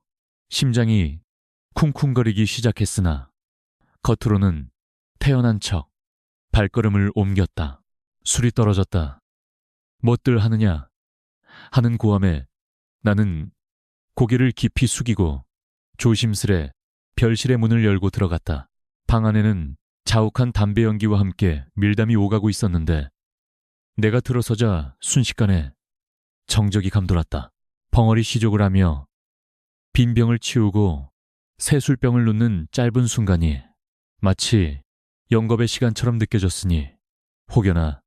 심장이 쿵쿵거리기 시작했으나 겉으로는 태연한 척 발걸음을 옮겼다. 술이 떨어졌다. 뭣들 하느냐 하는 고함에 나는 고개를 깊이 숙이고 조심스레 별실의 문을 열고 들어갔다. 방 안에는 자욱한 담배 연기와 함께 밀담이 오가고 있었는데 내가 들어서자 순식간에 정적이 감돌았다. 벙어리 시족을 하며 빈 병을 치우고 새 술병을 놓는 짧은 순간이 마치 영겁의 시간처럼 느껴졌으니 혹여나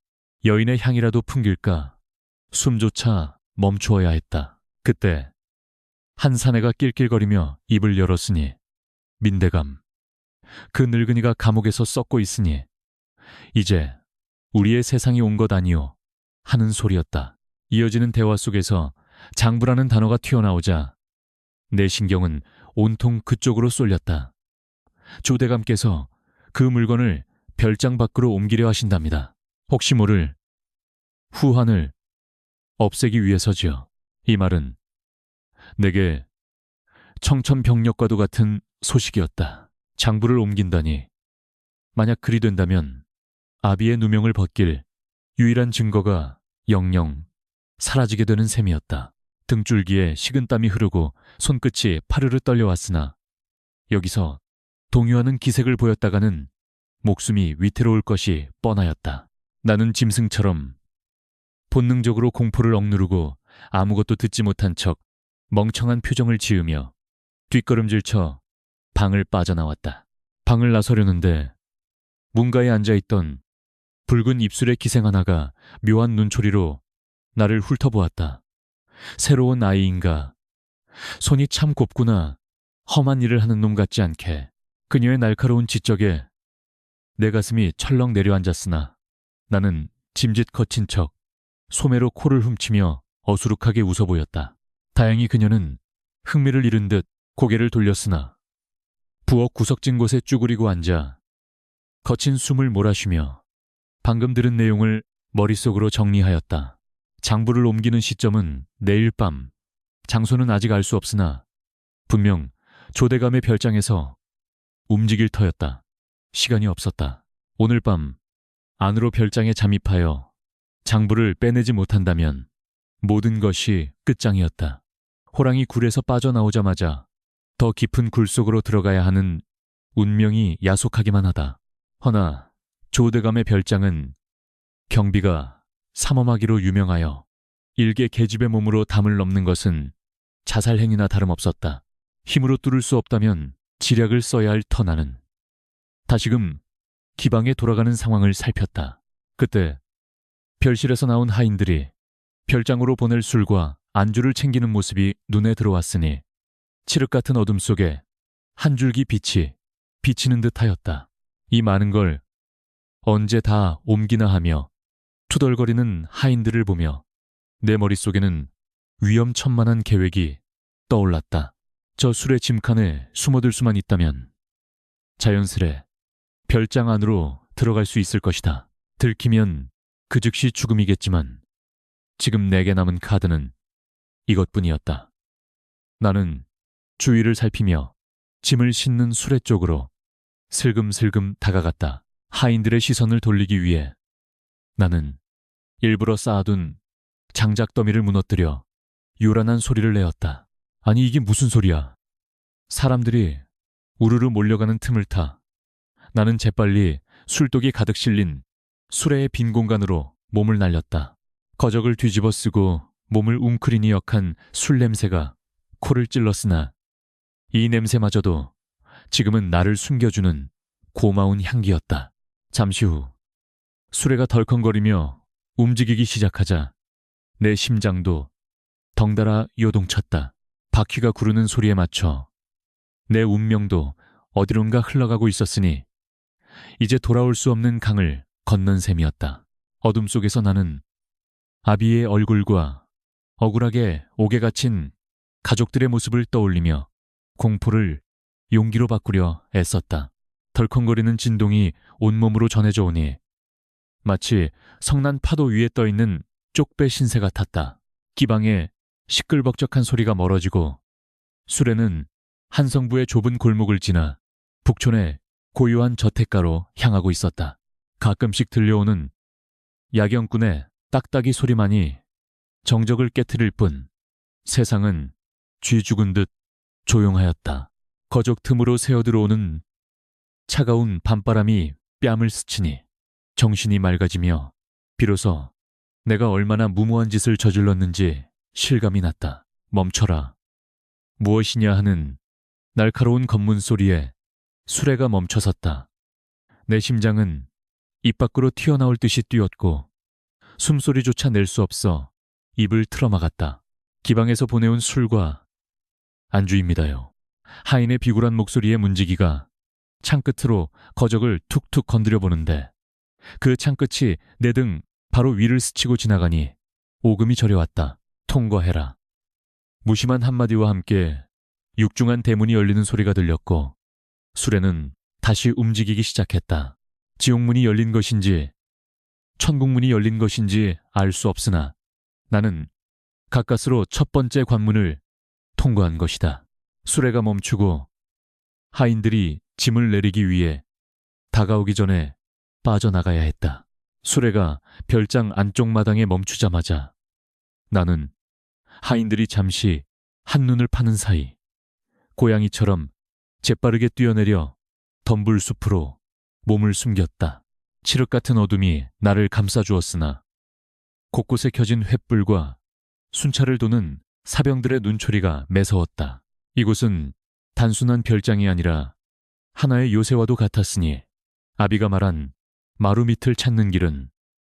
여인의 향이라도 풍길까 숨조차 멈추어야 했다. 그때 한 사내가 낄낄거리며 입을 열었으니 민대감, 그 늙은이가 감옥에서 썩고 있으니 이제 우리의 세상이 온 것 아니오 하는 소리였다. 이어지는 대화 속에서 장부라는 단어가 튀어나오자 내 신경은 온통 그쪽으로 쏠렸다. 조대감께서 그 물건을 별장 밖으로 옮기려 하신답니다. 혹시 모를 후환을 없애기 위해서지요. 이 말은 내게 청천벽력과도 같은 소식이었다. 장부를 옮긴다니 만약 그리 된다면 아비의 누명을 벗길 유일한 증거가 영영 사라지게 되는 셈이었다. 등줄기에 식은땀이 흐르고 손끝이 파르르 떨려왔으나 여기서 동요하는 기색을 보였다가는 목숨이 위태로울 것이 뻔하였다. 나는 짐승처럼 본능적으로 공포를 억누르고 아무것도 듣지 못한 척 멍청한 표정을 지으며 뒷걸음질쳐 방을 빠져나왔다. 방을 나서려는데 문가에 앉아있던 붉은 입술의 기생 하나가 묘한 눈초리로 나를 훑어보았다. 새로운 아이인가? 손이 참 곱구나. 험한 일을 하는 놈 같지 않게. 그녀의 날카로운 지적에 내 가슴이 철렁 내려앉았으나 나는 짐짓 거친 척 소매로 코를 훔치며 어수룩하게 웃어 보였다. 다행히 그녀는 흥미를 잃은 듯 고개를 돌렸으나 부엌 구석진 곳에 쭈그리고 앉아 거친 숨을 몰아쉬며 방금 들은 내용을 머릿속으로 정리하였다. 장부를 옮기는 시점은 내일 밤, 장소는 아직 알 수 없으나 분명 조대감의 별장에서 움직일 터였다. 시간이 없었다. 오늘 밤 안으로 별장에 잠입하여 장부를 빼내지 못한다면 모든 것이 끝장이었다. 호랑이 굴에서 빠져나오자마자 더 깊은 굴 속으로 들어가야 하는 운명이 야속하기만 하다. 허나 조대감의 별장은 경비가 삼엄하기로 유명하여 일개 계집의 몸으로 담을 넘는 것은 자살행위나 다름없었다. 힘으로 뚫을 수 없다면 지략을 써야 할 터나는 다시금 기방에 돌아가는 상황을 살폈다. 그때 별실에서 나온 하인들이 별장으로 보낼 술과 안주를 챙기는 모습이 눈에 들어왔으니 칠흑 같은 어둠 속에 한 줄기 빛이 비치는 듯하였다. 이 많은 걸 언제 다 옮기나 하며 투덜거리는 하인들을 보며 내 머릿속에는 위험천만한 계획이 떠올랐다. 저 술의 짐칸에 숨어들 수만 있다면 자연스레 별장 안으로 들어갈 수 있을 것이다. 들키면 그 즉시 죽음이겠지만 지금 내게 남은 카드는 이것뿐이었다. 나는 주위를 살피며 짐을 싣는 수레 쪽으로 슬금슬금 다가갔다. 하인들의 시선을 돌리기 위해 나는 일부러 쌓아둔 장작더미를 무너뜨려 요란한 소리를 내었다. 아니 이게 무슨 소리야? 사람들이 우르르 몰려가는 틈을 타 나는 재빨리 술독이 가득 실린 수레의 빈 공간으로 몸을 날렸다. 거적을 뒤집어 쓰고 몸을 웅크리니 역한 술 냄새가 코를 찔렀으나 이 냄새마저도 지금은 나를 숨겨주는 고마운 향기였다. 잠시 후 수레가 덜컹거리며 움직이기 시작하자 내 심장도 덩달아 요동쳤다. 바퀴가 구르는 소리에 맞춰 내 운명도 어디론가 흘러가고 있었으니 이제 돌아올 수 없는 강을 건넌 셈이었다. 어둠 속에서 나는 아비의 얼굴과 억울하게 옥에 갇힌 가족들의 모습을 떠올리며 공포를 용기로 바꾸려 애썼다. 덜컹거리는 진동이 온몸으로 전해져 오니 마치 성난 파도 위에 떠있는 쪽배 신세 같았다. 기방에 시끌벅적한 소리가 멀어지고 수레는 한성부의 좁은 골목을 지나 북촌의 고요한 저택가로 향하고 있었다. 가끔씩 들려오는 야경꾼의 딱딱이 소리만이 정적을 깨트릴 뿐 세상은 쥐 죽은 듯 조용하였다. 거적 틈으로 새어들어오는 차가운 밤바람이 뺨을 스치니 정신이 맑아지며 비로소 내가 얼마나 무모한 짓을 저질렀는지 실감이 났다. 멈춰라. 무엇이냐 하는 날카로운 검문 소리에 수레가 멈춰섰다. 내 심장은 입 밖으로 튀어나올 듯이 뛰었고 숨소리조차 낼 수 없어 입을 틀어막았다. 기방에서 보내온 술과 안주입니다요. 하인의 비굴한 목소리의 문지기가 창끝으로 거적을 툭툭 건드려 보는데 그 창끝이 내 등 바로 위를 스치고 지나가니 오금이 저려왔다. 통과해라. 무심한 한마디와 함께 육중한 대문이 열리는 소리가 들렸고 수레는 다시 움직이기 시작했다. 지옥문이 열린 것인지 천국문이 열린 것인지 알 수 없으나 나는 가까스로 첫 번째 관문을 통과한 것이다. 수레가 멈추고 하인들이 짐을 내리기 위해 다가오기 전에 빠져나가야 했다. 수레가 별장 안쪽 마당에 멈추자마자 나는 하인들이 잠시 한눈을 파는 사이 고양이처럼 재빠르게 뛰어내려 덤불 숲으로 몸을 숨겼다. 칠흑 같은 어둠이 나를 감싸주었으나 곳곳에 켜진 횃불과 순찰을 도는 사병들의 눈초리가 매서웠다. 이곳은 단순한 별장이 아니라 하나의 요새와도 같았으니 아비가 말한 마루 밑을 찾는 길은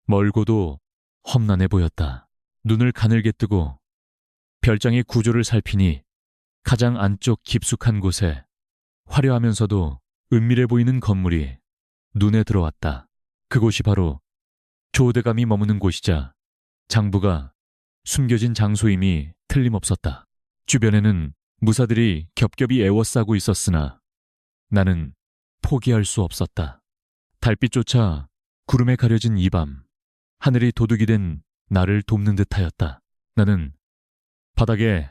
멀고도 험난해 보였다. 눈을 가늘게 뜨고 별장의 구조를 살피니 가장 안쪽 깊숙한 곳에 화려하면서도 은밀해 보이는 건물이 눈에 들어왔다. 그곳이 바로 조대감이 머무는 곳이자 장부가 숨겨진 장소임이 틀림없었다. 주변에는 무사들이 겹겹이 에워싸고 있었으나 나는 포기할 수 없었다. 달빛조차 구름에 가려진 이 밤, 하늘이 도둑이 된 나를 돕는 듯하였다. 나는 바닥에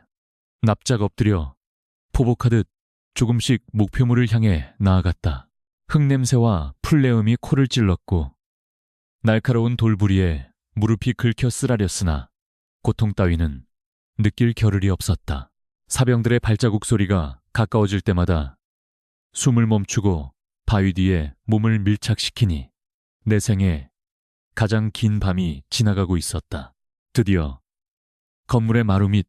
납작 엎드려 포복하듯 조금씩 목표물을 향해 나아갔다. 흙냄새와 풀내음이 코를 찔렀고 날카로운 돌부리에 무릎이 긁혀 쓰라렸으나 고통 따위는 느낄 겨를이 없었다. 사병들의 발자국 소리가 가까워질 때마다 숨을 멈추고 바위 뒤에 몸을 밀착시키니 내 생에 가장 긴 밤이 지나가고 있었다. 드디어 건물의 마루 밑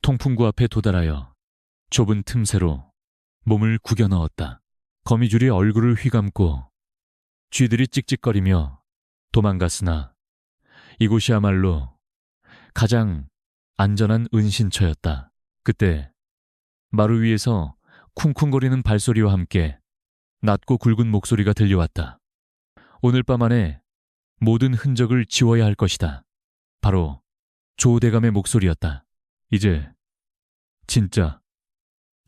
통풍구 앞에 도달하여 좁은 틈새로 몸을 구겨 넣었다. 거미줄이 얼굴을 휘감고 쥐들이 찍찍거리며 도망갔으나 이곳이야말로 가장 안전한 은신처였다. 그때 마루 위에서 쿵쿵거리는 발소리와 함께 낮고 굵은 목소리가 들려왔다. 오늘 밤 안에 모든 흔적을 지워야 할 것이다. 바로 조대감의 목소리였다. 이제 진짜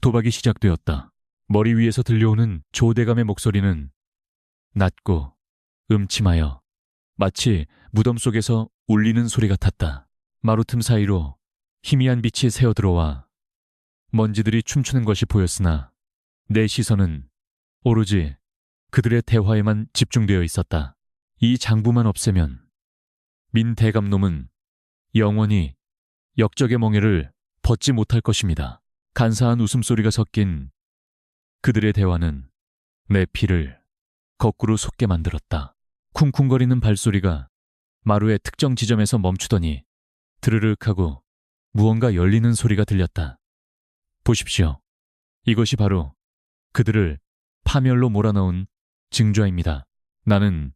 도박이 시작되었다. 머리 위에서 들려오는 조대감의 목소리는 낮고 음침하여 마치 무덤 속에서 울리는 소리 같았다. 마루 틈 사이로 희미한 빛이 새어들어와 먼지들이 춤추는 것이 보였으나 내 시선은 오로지 그들의 대화에만 집중되어 있었다. 이 장부만 없애면 민 대감놈은 영원히 역적의 멍에를 벗지 못할 것입니다. 간사한 웃음소리가 섞인 그들의 대화는 내 피를 거꾸로 솟게 만들었다. 쿵쿵거리는 발소리가 마루의 특정 지점에서 멈추더니 드르륵 하고 무언가 열리는 소리가 들렸다. 보십시오. 이것이 바로 그들을 파멸로 몰아넣은 증좌입니다. 나는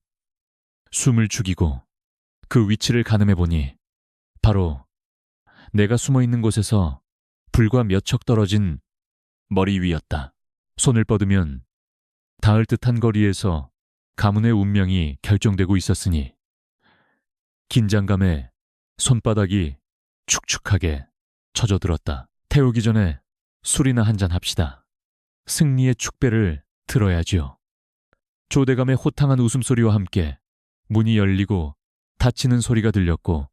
숨을 죽이고 그 위치를 가늠해보니 바로 내가 숨어있는 곳에서 불과 몇 척 떨어진 머리 위였다. 손을 뻗으면 닿을 듯한 거리에서 가문의 운명이 결정되고 있었으니 긴장감에 손바닥이 축축하게 젖어들었다. 태우기 전에 술이나 한잔 합시다. 승리의 축배를 들어야지요. 조대감의 호탕한 웃음소리와 함께 문이 열리고 닫히는 소리가 들렸고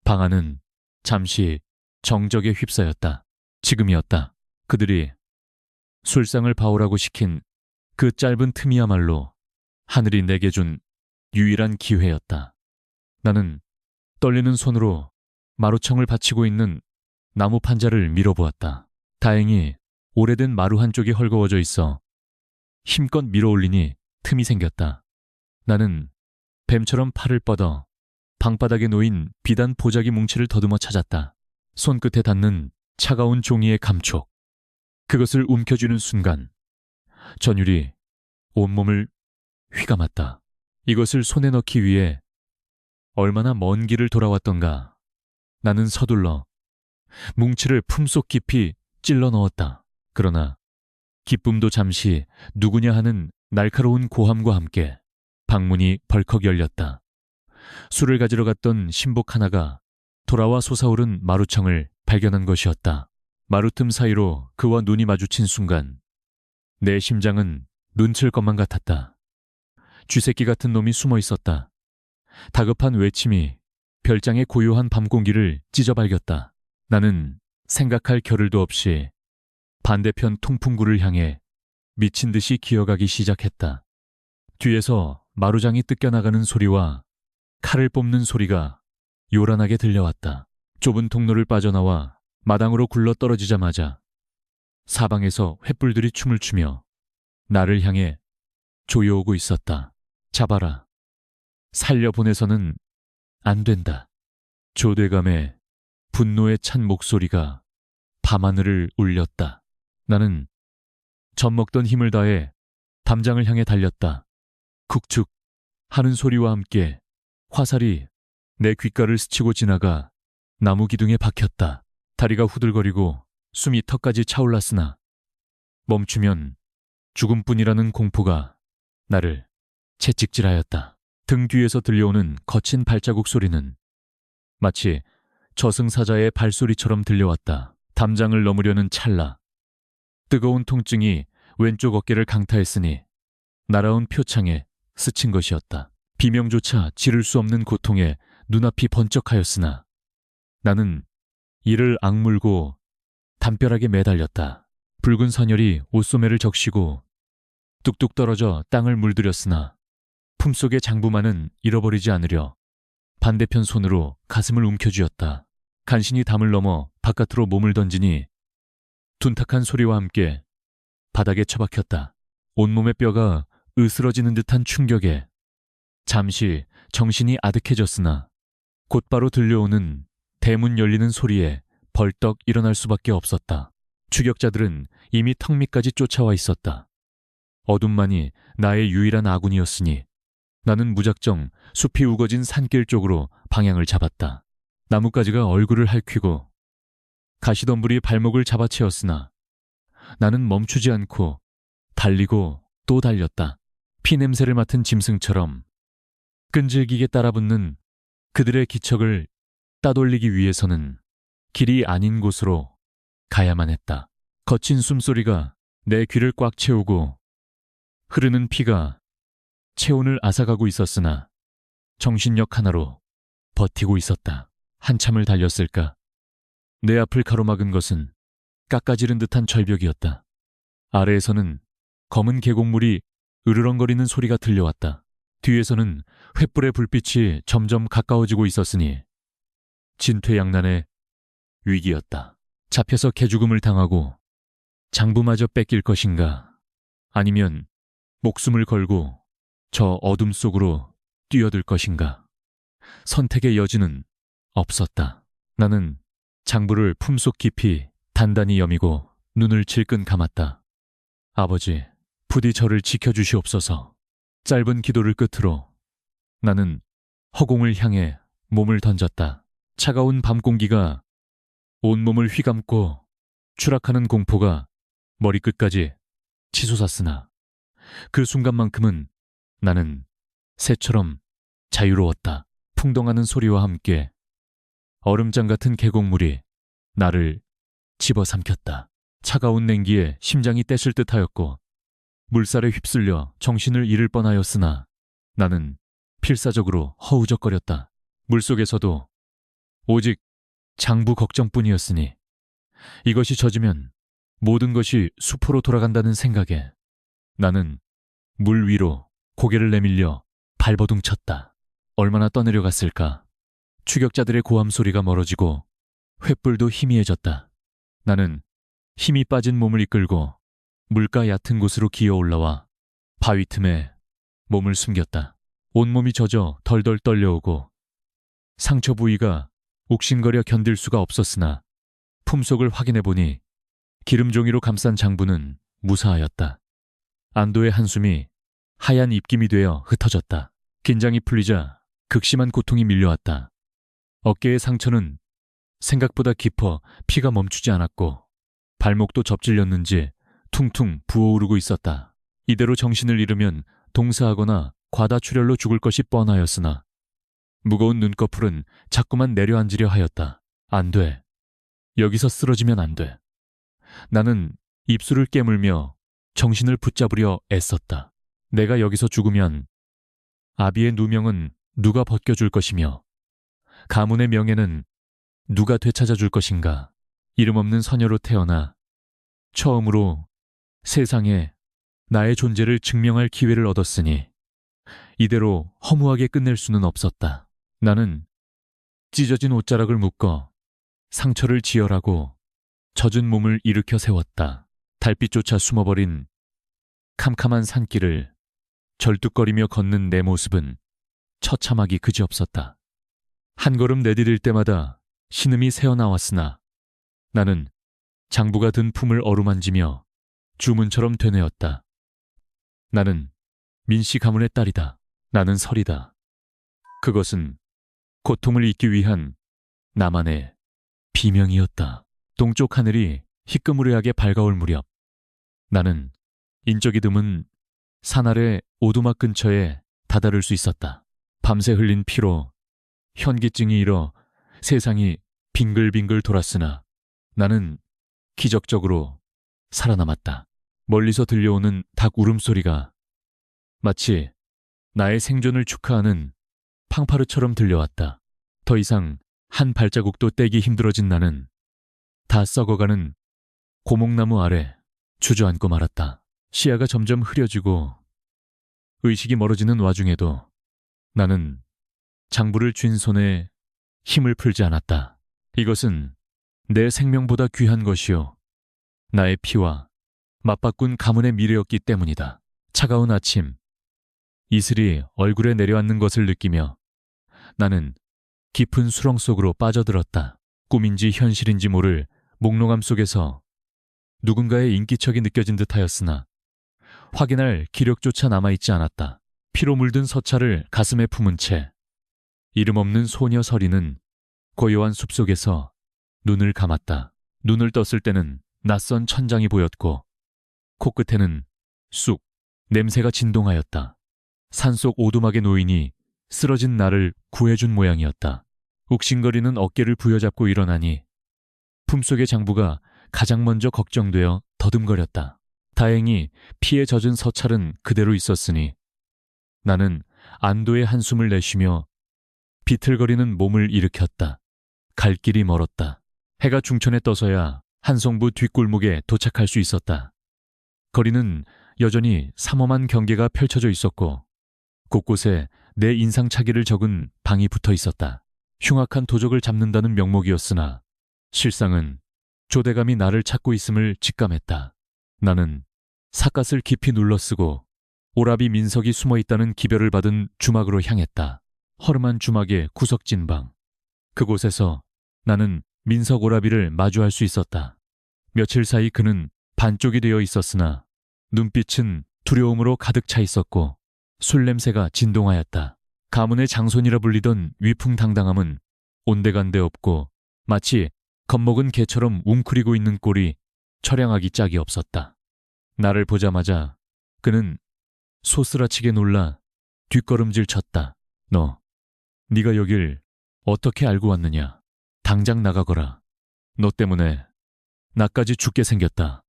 방 안은 잠시 정적에 휩싸였다. 지금이었다. 그들이 술상을 봐오라고 시킨 그 짧은 틈이야말로 하늘이 내게 준 유일한 기회였다. 나는 떨리는 손으로 마루청을 받치고 있는 나무 판자를 밀어보았다. 다행히 오래된 마루 한쪽이 헐거워져 있어 힘껏 밀어올리니 틈이 생겼다. 나는 뱀처럼 팔을 뻗어 방바닥에 놓인 비단 보자기 뭉치를 더듬어 찾았다. 손끝에 닿는 차가운 종이의 감촉. 그것을 움켜쥐는 순간 전율이 온몸을 휘감았다. 이것을 손에 넣기 위해 얼마나 먼 길을 돌아왔던가. 나는 서둘러 뭉치를 품속 깊이 찔러 넣었다. 그러나 기쁨도 잠시 누구냐 하는 날카로운 고함과 함께 방문이 벌컥 열렸다. 술을 가지러 갔던 신복 하나가 돌아와 솟아오른 마루청을 발견한 것이었다. 마루틈 사이로 그와 눈이 마주친 순간 내 심장은 눈칠 것만 같았다. 쥐새끼 같은 놈이 숨어 있었다. 다급한 외침이 별장의 고요한 밤 공기를 찢어발겼다. 나는 생각할 겨를도 없이 반대편 통풍구를 향해 미친 듯이 기어가기 시작했다. 뒤에서 마루장이 뜯겨나가는 소리와 칼을 뽑는 소리가 요란하게 들려왔다. 좁은 통로를 빠져나와 마당으로 굴러떨어지자마자 사방에서 횃불들이 춤을 추며 나를 향해 조여오고 있었다. 잡아라. 살려보내서는 안 된다. 조대감의 분노에 찬 목소리가 밤하늘을 울렸다. 나는 젖먹던 힘을 다해 담장을 향해 달렸다. 쿡축 하는 소리와 함께 화살이 내 귓가를 스치고 지나가 나무 기둥에 박혔다. 다리가 후들거리고 숨이 턱까지 차올랐으나 멈추면 죽음뿐이라는 공포가 나를 채찍질하였다. 등 뒤에서 들려오는 거친 발자국 소리는 마치 저승사자의 발소리처럼 들려왔다. 담장을 넘으려는 찰나 뜨거운 통증이 왼쪽 어깨를 강타했으니 날아온 표창에 스친 것이었다. 비명조차 지를 수 없는 고통에 눈앞이 번쩍하였으나 나는 이를 악물고 담벼락에 매달렸다. 붉은 선혈이 옷소매를 적시고 뚝뚝 떨어져 땅을 물들였으나 품속의 장부만은 잃어버리지 않으려 반대편 손으로 가슴을 움켜쥐었다. 간신히 담을 넘어 바깥으로 몸을 던지니 둔탁한 소리와 함께 바닥에 처박혔다. 온몸의 뼈가 으스러지는 듯한 충격에 잠시 정신이 아득해졌으나 곧바로 들려오는 대문 열리는 소리에 벌떡 일어날 수밖에 없었다. 추격자들은 이미 턱 밑까지 쫓아와 있었다. 어둠만이 나의 유일한 아군이었으니 나는 무작정 숲이 우거진 산길 쪽으로 방향을 잡았다. 나뭇가지가 얼굴을 핥히고 가시덤불이 발목을 잡아채었으나 나는 멈추지 않고 달리고 또 달렸다. 피냄새를 맡은 짐승처럼 끈질기게 따라붙는 그들의 기척을 따돌리기 위해서는 길이 아닌 곳으로 가야만 했다. 거친 숨소리가 내 귀를 꽉 채우고 흐르는 피가 체온을 앗아가고 있었으나 정신력 하나로 버티고 있었다. 한참을 달렸을까. 내 앞을 가로막은 것은 깎아지른 듯한 절벽이었다. 아래에서는 검은 계곡물이 으르렁거리는 소리가 들려왔다. 뒤에서는 횃불의 불빛이 점점 가까워지고 있었으니 진퇴양난의 위기였다. 잡혀서 개죽음을 당하고 장부마저 뺏길 것인가, 아니면 목숨을 걸고 저 어둠 속으로 뛰어들 것인가. 선택의 여지는 없었다. 나는 장부를 품속 깊이 단단히 여미고 눈을 질끈 감았다. 아버지, 부디 저를 지켜주시옵소서. 짧은 기도를 끝으로 나는 허공을 향해 몸을 던졌다. 차가운 밤 공기가 온몸을 휘감고 추락하는 공포가 머리끝까지 치솟았으나 그 순간만큼은 나는 새처럼 자유로웠다. 풍덩하는 소리와 함께 얼음장 같은 계곡물이 나를 집어삼켰다. 차가운 냉기에 심장이 떼실 듯하였고 물살에 휩쓸려 정신을 잃을 뻔하였으나 나는 필사적으로 허우적거렸다. 물속에서도 오직 장부 걱정뿐이었으니 이것이 젖으면 모든 것이 수포로 돌아간다는 생각에 나는 물 위로 고개를 내밀려 발버둥 쳤다. 얼마나 떠내려갔을까. 추격자들의 고함 소리가 멀어지고 횃불도 희미해졌다. 나는 힘이 빠진 몸을 이끌고 물가 얕은 곳으로 기어 올라와 바위 틈에 몸을 숨겼다. 온몸이 젖어 덜덜 떨려오고 상처 부위가 욱신거려 견딜 수가 없었으나 품속을 확인해보니 기름종이로 감싼 장부는 무사하였다. 안도의 한숨이 하얀 입김이 되어 흩어졌다. 긴장이 풀리자 극심한 고통이 밀려왔다. 어깨의 상처는 생각보다 깊어 피가 멈추지 않았고 발목도 접질렸는지 퉁퉁 부어오르고 있었다. 이대로 정신을 잃으면 동사하거나 과다출혈로 죽을 것이 뻔하였으나 무거운 눈꺼풀은 자꾸만 내려앉으려 하였다. 안 돼. 여기서 쓰러지면 안 돼. 나는 입술을 깨물며 정신을 붙잡으려 애썼다. 내가 여기서 죽으면 아비의 누명은 누가 벗겨줄 것이며 가문의 명예는 누가 되찾아줄 것인가. 이름 없는 처녀로 태어나 처음으로 세상에 나의 존재를 증명할 기회를 얻었으니 이대로 허무하게 끝낼 수는 없었다. 나는 찢어진 옷자락을 묶어 상처를 지혈하고 젖은 몸을 일으켜 세웠다. 달빛조차 숨어버린 캄캄한 산길을 절뚝거리며 걷는 내 모습은 처참하기 그지없었다. 한 걸음 내디딜 때마다 신음이 새어나왔으나 나는 장부가 든 품을 어루만지며 주문처럼 되뇌었다. 나는 민씨 가문의 딸이다. 나는 설이다. 그것은 고통을 잊기 위한 나만의 비명이었다. 동쪽 하늘이 희끄무레하게 밝아올 무렵 나는 인적이 드문 산 아래 오두막 근처에 다다를 수 있었다. 밤새 흘린 피로 현기증이 일어 세상이 빙글빙글 돌았으나 나는 기적적으로 살아남았다. 멀리서 들려오는 닭 울음소리가 마치 나의 생존을 축하하는 팡파르처럼 들려왔다. 더 이상 한 발자국도 떼기 힘들어진 나는 다 썩어가는 고목나무 아래 주저앉고 말았다. 시야가 점점 흐려지고 의식이 멀어지는 와중에도 나는 장부를 쥔 손에 힘을 풀지 않았다. 이것은 내 생명보다 귀한 것이요 나의 피와 맞바꾼 가문의 미래였기 때문이다. 차가운 아침, 이슬이 얼굴에 내려앉는 것을 느끼며 나는 깊은 수렁 속으로 빠져들었다. 꿈인지 현실인지 모를 몽롱함 속에서 누군가의 인기척이 느껴진 듯하였으나 확인할 기력조차 남아있지 않았다. 피로 물든 서찰을 가슴에 품은 채 이름 없는 소녀 서리는 고요한 숲속에서 눈을 감았다. 눈을 떴을 때는 낯선 천장이 보였고 코끝에는 쑥 냄새가 진동하였다. 산속 오두막의 노인이 쓰러진 나를 구해준 모양이었다. 욱신거리는 어깨를 부여잡고 일어나니 품속의 장부가 가장 먼저 걱정되어 더듬거렸다. 다행히 피에 젖은 서찰은 그대로 있었으니 나는 안도의 한숨을 내쉬며 비틀거리는 몸을 일으켰다. 갈 길이 멀었다. 해가 중천에 떠서야 한성부 뒷골목에 도착할 수 있었다. 거리는 여전히 삼엄한 경계가 펼쳐져 있었고 곳곳에 내 인상착의를 적은 방이 붙어 있었다. 흉악한 도적을 잡는다는 명목이었으나 실상은 조대감이 나를 찾고 있음을 직감했다. 나는 삿갓을 깊이 눌러쓰고 오라비 민석이 숨어있다는 기별을 받은 주막으로 향했다. 허름한 주막의 구석진 방. 그곳에서 나는 민석 오라비를 마주할 수 있었다. 며칠 사이 그는 반쪽이 되어 있었으나 눈빛은 두려움으로 가득 차 있었고 술 냄새가 진동하였다. 가문의 장손이라 불리던 위풍당당함은 온데간데 없고 마치 겁먹은 개처럼 웅크리고 있는 꼴이 처량하기 짝이 없었다. 나를 보자마자 그는 소스라치게 놀라 뒷걸음질 쳤다. 네가 여길 어떻게 알고 왔느냐? 당장 나가거라. 너 때문에 나까지 죽게 생겼다.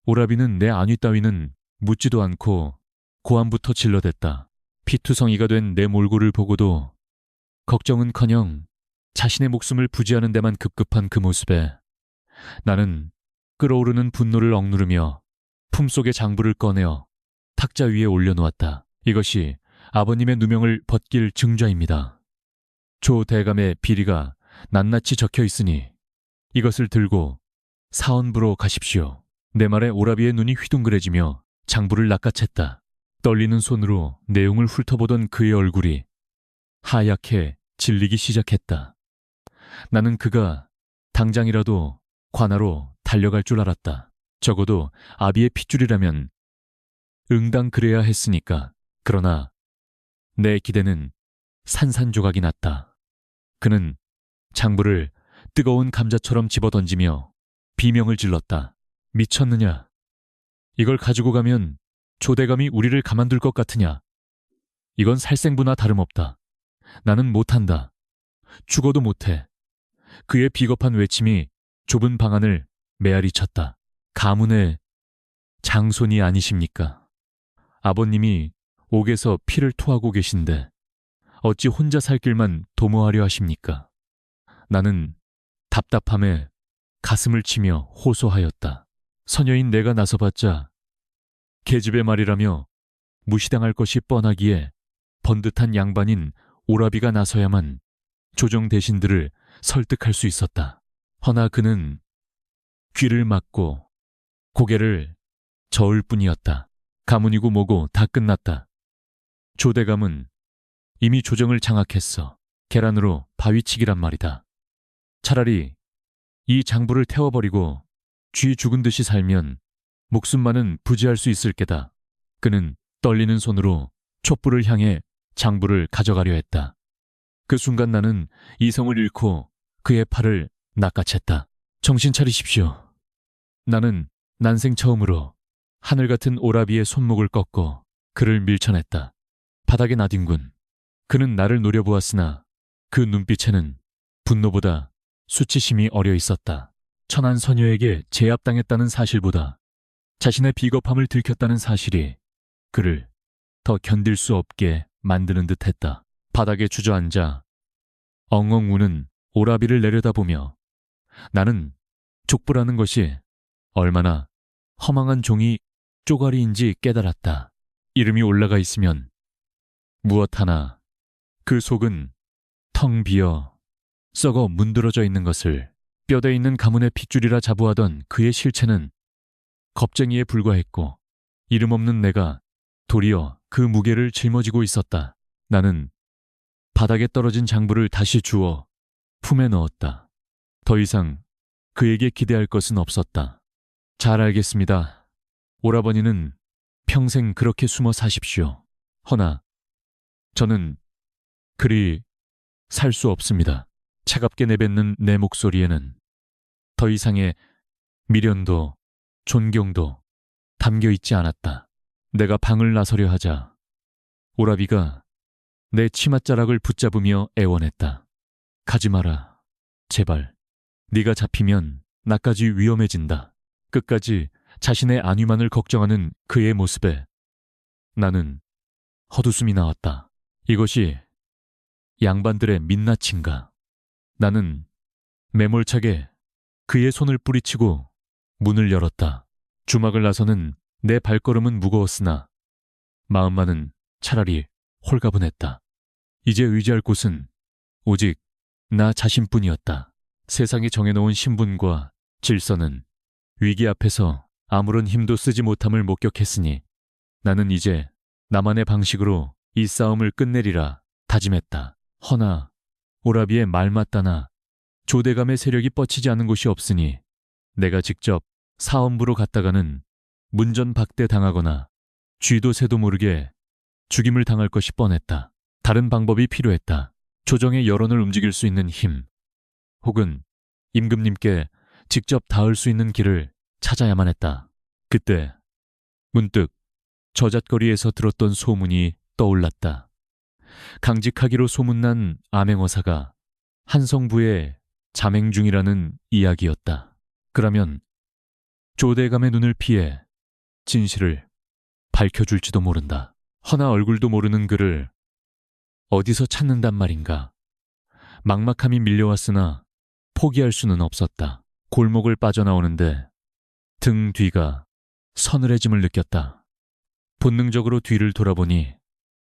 오라비는 내 안위 따위는 묻지도 않고 고함부터 질러댔다. 피투성이가 된 내 몰골을 보고도 걱정은커녕 자신의 목숨을 부지하는 데만 급급한 그 모습에 나는 끓어오르는 분노를 억누르며 품속의 장부를 꺼내어 탁자 위에 올려놓았다. 이것이 아버님의 누명을 벗길 증좌입니다. 조 대감의 비리가 낱낱이 적혀 있으니 이것을 들고 사헌부로 가십시오. 내 말에 오라비의 눈이 휘둥그레지며 장부를 낚아챘다. 떨리는 손으로 내용을 훑어보던 그의 얼굴이 하얗게 질리기 시작했다. 나는 그가 당장이라도 관하로 달려갈 줄 알았다. 적어도 아비의 핏줄이라면 응당 그래야 했으니까. 그러나 내 기대는 산산조각이 났다. 그는 장부를 뜨거운 감자처럼 집어던지며 비명을 질렀다. 미쳤느냐? 이걸 가지고 가면 조대감이 우리를 가만둘 것 같으냐? 이건 살생부나 다름없다. 나는 못한다. 죽어도 못해. 그의 비겁한 외침이 좁은 방 안을 메아리 쳤다. 가문의 장손이 아니십니까? 아버님이 옥에서 피를 토하고 계신데 어찌 혼자 살 길만 도모하려 하십니까? 나는 답답함에 가슴을 치며 호소하였다. 서녀인 내가 나서봤자 계집의 말이라며 무시당할 것이 뻔하기에 번듯한 양반인 오라비가 나서야만 조정 대신들을 설득할 수 있었다. 허나 그는 귀를 막고 고개를 저을 뿐이었다. 가문이고 뭐고 다 끝났다. 조대감은 이미 조정을 장악했어. 계란으로 바위치기란 말이다. 차라리 이 장부를 태워버리고 쥐 죽은 듯이 살면 목숨만은 부지할 수 있을 게다. 그는 떨리는 손으로 촛불을 향해 장부를 가져가려 했다. 그 순간 나는 이성을 잃고 그의 팔을 낚아챘다. 정신 차리십시오. 나는 난생 처음으로 하늘 같은 오라비의 손목을 꺾고 그를 밀쳐냈다. 바닥에 나뒹군. 그는 나를 노려보았으나 그 눈빛에는 분노보다 수치심이 어려 있었다. 천한 서녀에게 제압당했다는 사실보다 자신의 비겁함을 들켰다는 사실이 그를 더 견딜 수 없게 만드는 듯했다. 바닥에 주저앉아 엉엉 우는 오라비를 내려다보며 나는 족부라는 것이 얼마나 허망한 종이 쪼가리인지 깨달았다. 이름이 올라가 있으면 무엇 하나 그 속은 텅 비어 썩어 문드러져 있는 것을 뼈대 있는 가문의 핏줄이라 자부하던 그의 실체는 겁쟁이에 불과했고 이름 없는 내가 도리어 그 무게를 짊어지고 있었다. 나는 바닥에 떨어진 장부를 다시 주워 품에 넣었다. 더 이상 그에게 기대할 것은 없었다. 잘 알겠습니다. 오라버니는 평생 그렇게 숨어 사십시오. 허나 저는 그리 살 수 없습니다. 차갑게 내뱉는 내 목소리에는 더 이상의 미련도 존경도 담겨 있지 않았다. 내가 방을 나서려 하자 오라비가 내 치맛자락을 붙잡으며 애원했다. 가지 마라. 제발. 네가 잡히면 나까지 위험해진다. 끝까지 자신의 안위만을 걱정하는 그의 모습에 나는 헛웃음이 나왔다. 이것이 양반들의 민낯인가? 나는 매몰차게 그의 손을 뿌리치고 문을 열었다. 주막을 나서는 내 발걸음은 무거웠으나 마음만은 차라리 홀가분했다. 이제 의지할 곳은 오직 나 자신뿐이었다. 세상이 정해놓은 신분과 질서는 위기 앞에서 아무런 힘도 쓰지 못함을 목격했으니 나는 이제 나만의 방식으로 이 싸움을 끝내리라 다짐했다. 허나 오라비의 말 맞다나 조대감의 세력이 뻗치지 않은 곳이 없으니 내가 직접 사헌부로 갔다가는 문전박대 당하거나 쥐도 새도 모르게 죽임을 당할 것이 뻔했다. 다른 방법이 필요했다. 조정의 여론을 움직일 수 있는 힘, 혹은 임금님께 직접 닿을 수 있는 길을 찾아야만 했다. 그때 문득 저잣거리에서 들었던 소문이 떠올랐다. 강직하기로 소문난 암행어사가 한성부에 잠행 중이라는 이야기였다. 그러면 조대감의 눈을 피해 진실을 밝혀줄지도 모른다. 허나 얼굴도 모르는 그를 어디서 찾는단 말인가. 막막함이 밀려왔으나 포기할 수는 없었다. 골목을 빠져나오는데 등 뒤가 서늘해짐을 느꼈다. 본능적으로 뒤를 돌아보니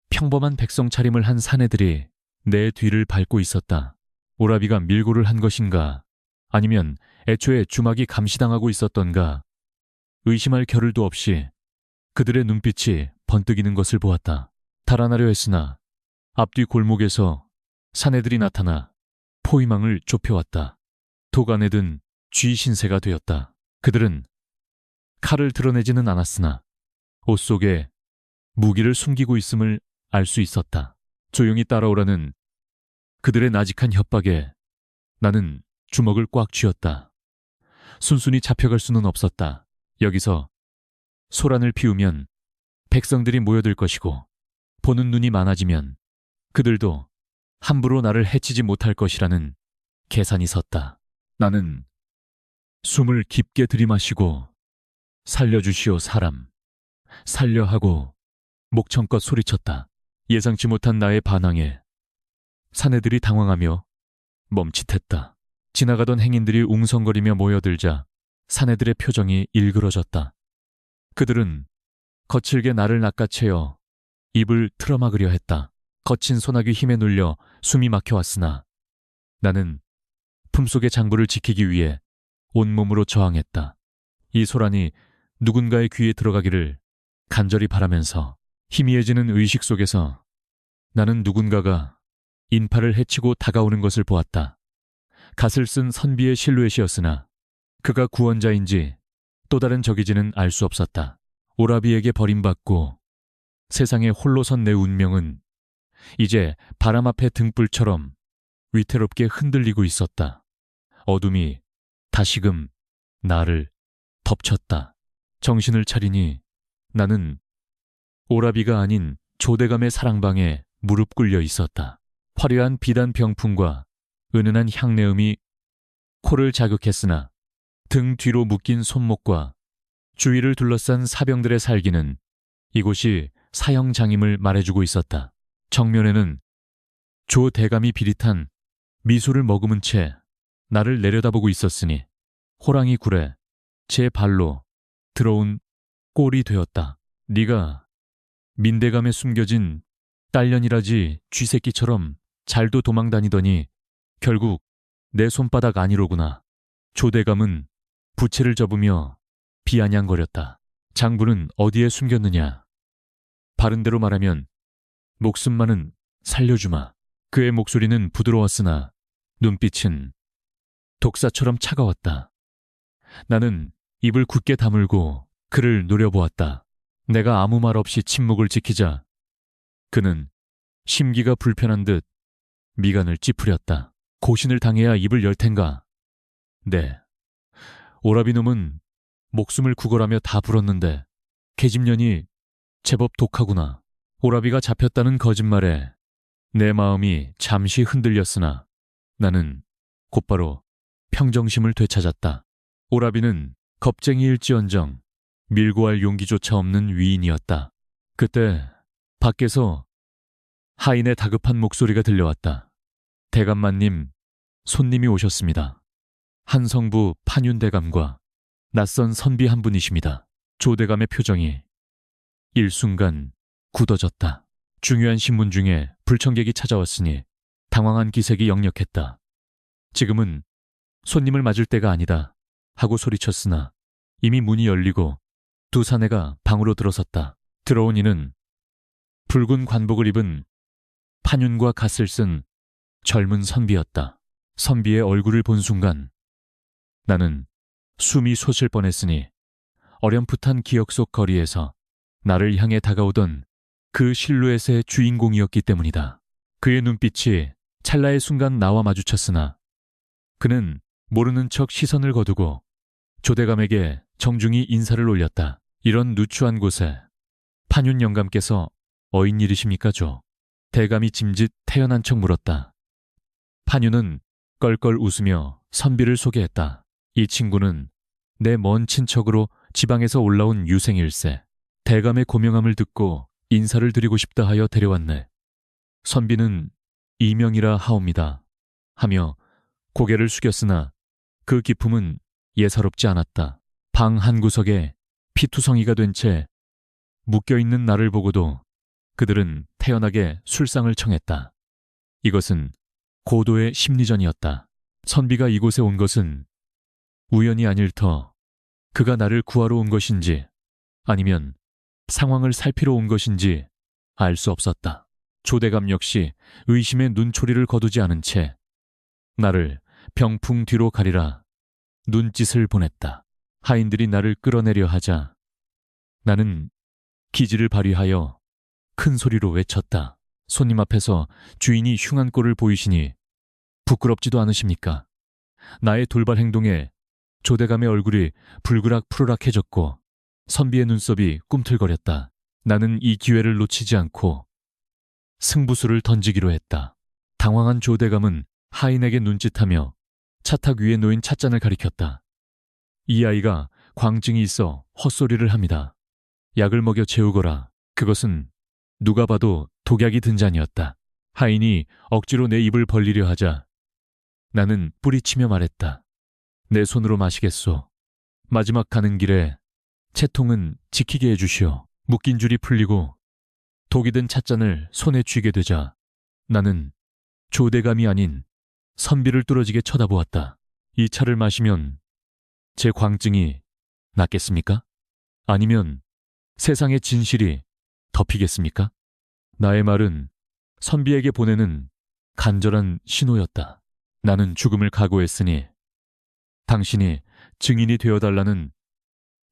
평범한 백성 차림을 한 사내들이 내 뒤를 밟고 있었다. 오라비가 밀고를 한 것인가, 아니면 애초에 주막이 감시당하고 있었던가. 의심할 겨를도 없이 그들의 눈빛이 번뜩이는 것을 보았다. 달아나려 했으나 앞뒤 골목에서 사내들이 나타나 포위망을 좁혀왔다. 독 안에 든 쥐 신세가 되었다. 그들은 칼을 드러내지는 않았으나 옷 속에 무기를 숨기고 있음을 알 수 있었다. 조용히 따라오라는 그들의 나직한 협박에 나는 주먹을 꽉 쥐었다. 순순히 잡혀갈 수는 없었다. 여기서 소란을 피우면 백성들이 모여들 것이고 보는 눈이 많아지면 그들도 함부로 나를 해치지 못할 것이라는 계산이 섰다. 나는 숨을 깊게 들이마시고 살려주시오 사람, 살려 하고 목청껏 소리쳤다. 예상치 못한 나의 반항에 사내들이 당황하며 멈칫했다. 지나가던 행인들이 웅성거리며 모여들자 사내들의 표정이 일그러졌다. 그들은 거칠게 나를 낚아채어 입을 틀어막으려 했다. 거친 소나기 힘에 눌려 숨이 막혀왔으나 나는 품속의 장부를 지키기 위해 온몸으로 저항했다. 이 소란이 누군가의 귀에 들어가기를 간절히 바라면서 희미해지는 의식 속에서 나는 누군가가 인파를 해치고 다가오는 것을 보았다. 갓을 쓴 선비의 실루엣이었으나 그가 구원자인지 또 다른 적인지는 알 수 없었다. 오라비에게 버림받고 세상에 홀로 선 내 운명은 이제 바람 앞의 등불처럼 위태롭게 흔들리고 있었다. 어둠이 다시금 나를 덮쳤다. 정신을 차리니 나는 오라비가 아닌 조대감의 사랑방에 무릎 꿇려 있었다. 화려한 비단 병풍과 은은한 향내음이 코를 자극했으나 등 뒤로 묶인 손목과 주위를 둘러싼 사병들의 살기는 이곳이 사형장임을 말해주고 있었다. 정면에는 조 대감이 비릿한 미소를 머금은 채 나를 내려다보고 있었으니 호랑이 굴에 제 발로 들어온 꼴이 되었다. 네가 민대감에 숨겨진 딸년이라지 쥐새끼처럼 잘도 도망다니더니 결국 내 손바닥 안이로구나. 조대감은 부채를 접으며 비아냥거렸다. 장부는 어디에 숨겼느냐? 바른대로 말하면 목숨만은 살려주마. 그의 목소리는 부드러웠으나 눈빛은 독사처럼 차가웠다. 나는 입을 굳게 다물고 그를 노려보았다. 내가 아무 말 없이 침묵을 지키자 그는 심기가 불편한 듯 미간을 찌푸렸다. 고신을 당해야 입을 열 텐가. 네. 오라비놈은 목숨을 구걸하며 다 불었는데 계집년이 제법 독하구나. 오라비가 잡혔다는 거짓말에 내 마음이 잠시 흔들렸으나 나는 곧바로 평정심을 되찾았다. 오라비는 겁쟁이일지언정 밀고 할 용기조차 없는 위인이었다. 그때 밖에서 하인의 다급한 목소리가 들려왔다. 대감마님, 손님이 오셨습니다. 한성부 판윤대감과 낯선 선비 한 분이십니다. 조대감의 표정이 일순간 굳어졌다. 중요한 신문 중에 불청객이 찾아왔으니 당황한 기색이 역력했다. 지금은 손님을 맞을 때가 아니다 하고 소리쳤으나 이미 문이 열리고 두 사내가 방으로 들어섰다. 들어온 이는 붉은 관복을 입은 판윤과 갓을 쓴 젊은 선비였다. 선비의 얼굴을 본 순간 나는 숨이 솟을 뻔했으니 어렴풋한 기억 속 거리에서 나를 향해 다가오던 그 실루엣의 주인공이었기 때문이다. 그의 눈빛이 찰나의 순간 나와 마주쳤으나 그는 모르는 척 시선을 거두고 조대감에게 정중히 인사를 올렸다. 이런 누추한 곳에 판윤 영감께서 어인 일이십니까, 조? 대감이 짐짓 태연한 척 물었다. 판윤은 껄껄 웃으며 선비를 소개했다. 이 친구는 내 먼 친척으로 지방에서 올라온 유생일세. 대감의 고명함을 듣고 인사를 드리고 싶다 하여 데려왔네. 선비는 이명이라 하옵니다. 하며 고개를 숙였으나 그 기품은 예사롭지 않았다. 방 한 구석에 피투성이가 된 채 묶여있는 나를 보고도 그들은 태연하게 술상을 청했다. 이것은 고도의 심리전이었다. 선비가 이곳에 온 것은 우연이 아닐 터 그가 나를 구하러 온 것인지 아니면 상황을 살피러 온 것인지 알 수 없었다. 조대감 역시 의심의 눈초리를 거두지 않은 채 나를 병풍 뒤로 가리라 눈짓을 보냈다. 하인들이 나를 끌어내려 하자 나는 기지를 발휘하여 큰 소리로 외쳤다. 손님 앞에서 주인이 흉한 꼴을 보이시니 부끄럽지도 않으십니까? 나의 돌발 행동에 조대감의 얼굴이 불그락 푸르락해졌고 선비의 눈썹이 꿈틀거렸다. 나는 이 기회를 놓치지 않고 승부수를 던지기로 했다. 당황한 조대감은 하인에게 눈짓하며 차탁 위에 놓인 찻잔을 가리켰다. 이 아이가 광증이 있어 헛소리를 합니다. 약을 먹여 재우거라. 그것은 누가 봐도 독약이 든 잔이었다. 하인이 억지로 내 입을 벌리려 하자 나는 뿌리치며 말했다. 내 손으로 마시겠소. 마지막 가는 길에 채통은 지키게 해주시오. 묶인 줄이 풀리고 독이 든 찻잔을 손에 쥐게 되자 나는 조대감이 아닌 선비를 뚫어지게 쳐다보았다. 이 차를 마시면 제 광증이 낫겠습니까? 아니면 세상의 진실이 덮이겠습니까? 나의 말은 선비에게 보내는 간절한 신호였다. 나는 죽음을 각오했으니 당신이 증인이 되어달라는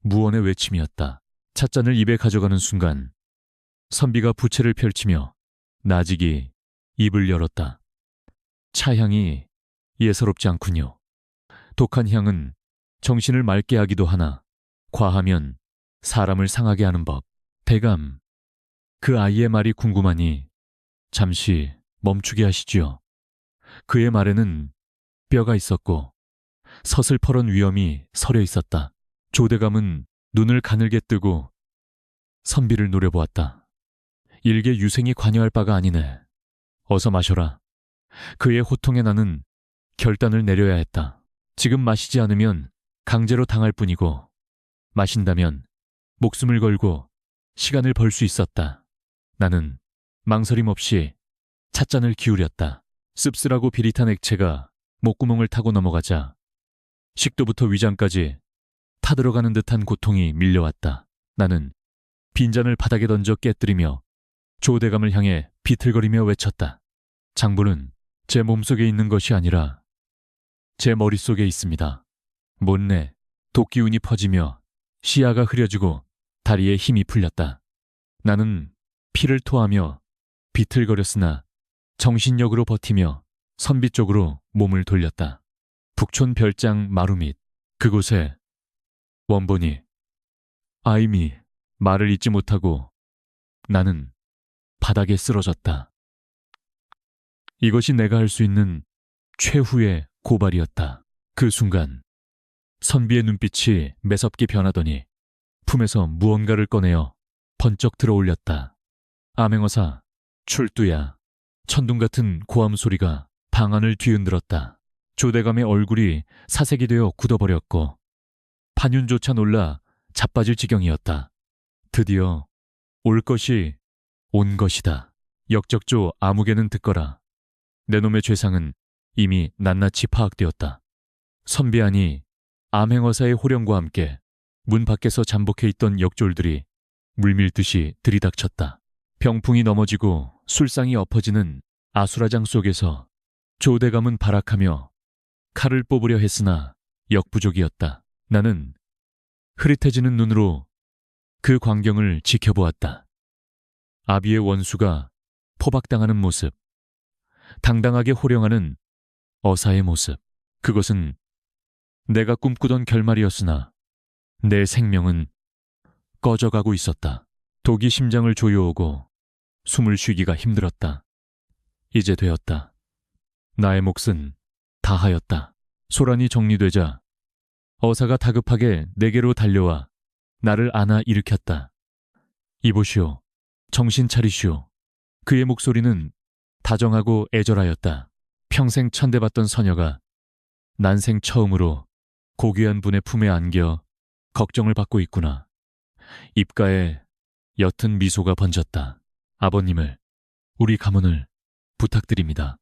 무언의 외침이었다. 찻잔을 입에 가져가는 순간 선비가 부채를 펼치며 나직이 입을 열었다. 차향이 예사롭지 않군요. 독한 향은 정신을 맑게 하기도 하나 과하면 사람을 상하게 하는 법. 대감, 그 아이의 말이 궁금하니 잠시 멈추게 하시지요. 그의 말에는 뼈가 있었고 서슬퍼런 위엄이 서려 있었다. 조대감은 눈을 가늘게 뜨고 선비를 노려보았다. 일개 유생이 관여할 바가 아니네. 어서 마셔라. 그의 호통에 나는 결단을 내려야 했다. 지금 마시지 않으면 강제로 당할 뿐이고 마신다면 목숨을 걸고 시간을 벌 수 있었다. 나는 망설임 없이 찻잔을 기울였다. 씁쓸하고 비릿한 액체가 목구멍을 타고 넘어가자 식도부터 위장까지 타들어가는 듯한 고통이 밀려왔다. 나는 빈잔을 바닥에 던져 깨뜨리며 조대감을 향해 비틀거리며 외쳤다. 장부는 제 몸속에 있는 것이 아니라 제 머릿속에 있습니다. 못내 독기운이 퍼지며 시야가 흐려지고 다리에 힘이 풀렸다. 나는 피를 토하며 비틀거렸으나 정신력으로 버티며 선비 쪽으로 몸을 돌렸다. 북촌 별장 마루 밑 그곳에 원본이 아임이 말을 잇지 못하고 나는 바닥에 쓰러졌다. 이것이 내가 할 수 있는 최후의 고발이었다. 그 순간 선비의 눈빛이 매섭게 변하더니 품에서 무언가를 꺼내어 번쩍 들어올렸다. 암행어사, 출두야. 천둥 같은 고함 소리가 방 안을 뒤흔들었다. 조대감의 얼굴이 사색이 되어 굳어버렸고 판윤조차 놀라 자빠질 지경이었다. 드디어 올 것이 온 것이다. 역적조 아무개는 듣거라. 내 놈의 죄상은 이미 낱낱이 파악되었다. 선비안이 암행어사의 호령과 함께 문 밖에서 잠복해 있던 역졸들이 물밀듯이 들이닥쳤다. 병풍이 넘어지고 술상이 엎어지는 아수라장 속에서 조대감은 발악하며 칼을 뽑으려 했으나 역부족이었다. 나는 흐릿해지는 눈으로 그 광경을 지켜보았다. 아비의 원수가 포박당하는 모습, 당당하게 호령하는 어사의 모습. 그것은 내가 꿈꾸던 결말이었으나 내 생명은 꺼져가고 있었다. 독이 심장을 조여오고 숨을 쉬기가 힘들었다. 이제 되었다. 나의 몫은 다하였다. 소란이 정리되자 어사가 다급하게 내게로 달려와 나를 안아 일으켰다. 이보시오. 정신 차리시오. 그의 목소리는 다정하고 애절하였다. 평생 천대받던 서녀가 난생 처음으로 고귀한 분의 품에 안겨 걱정을 받고 있구나. 입가에 옅은 미소가 번졌다. 아버님을, 우리 가문을 부탁드립니다.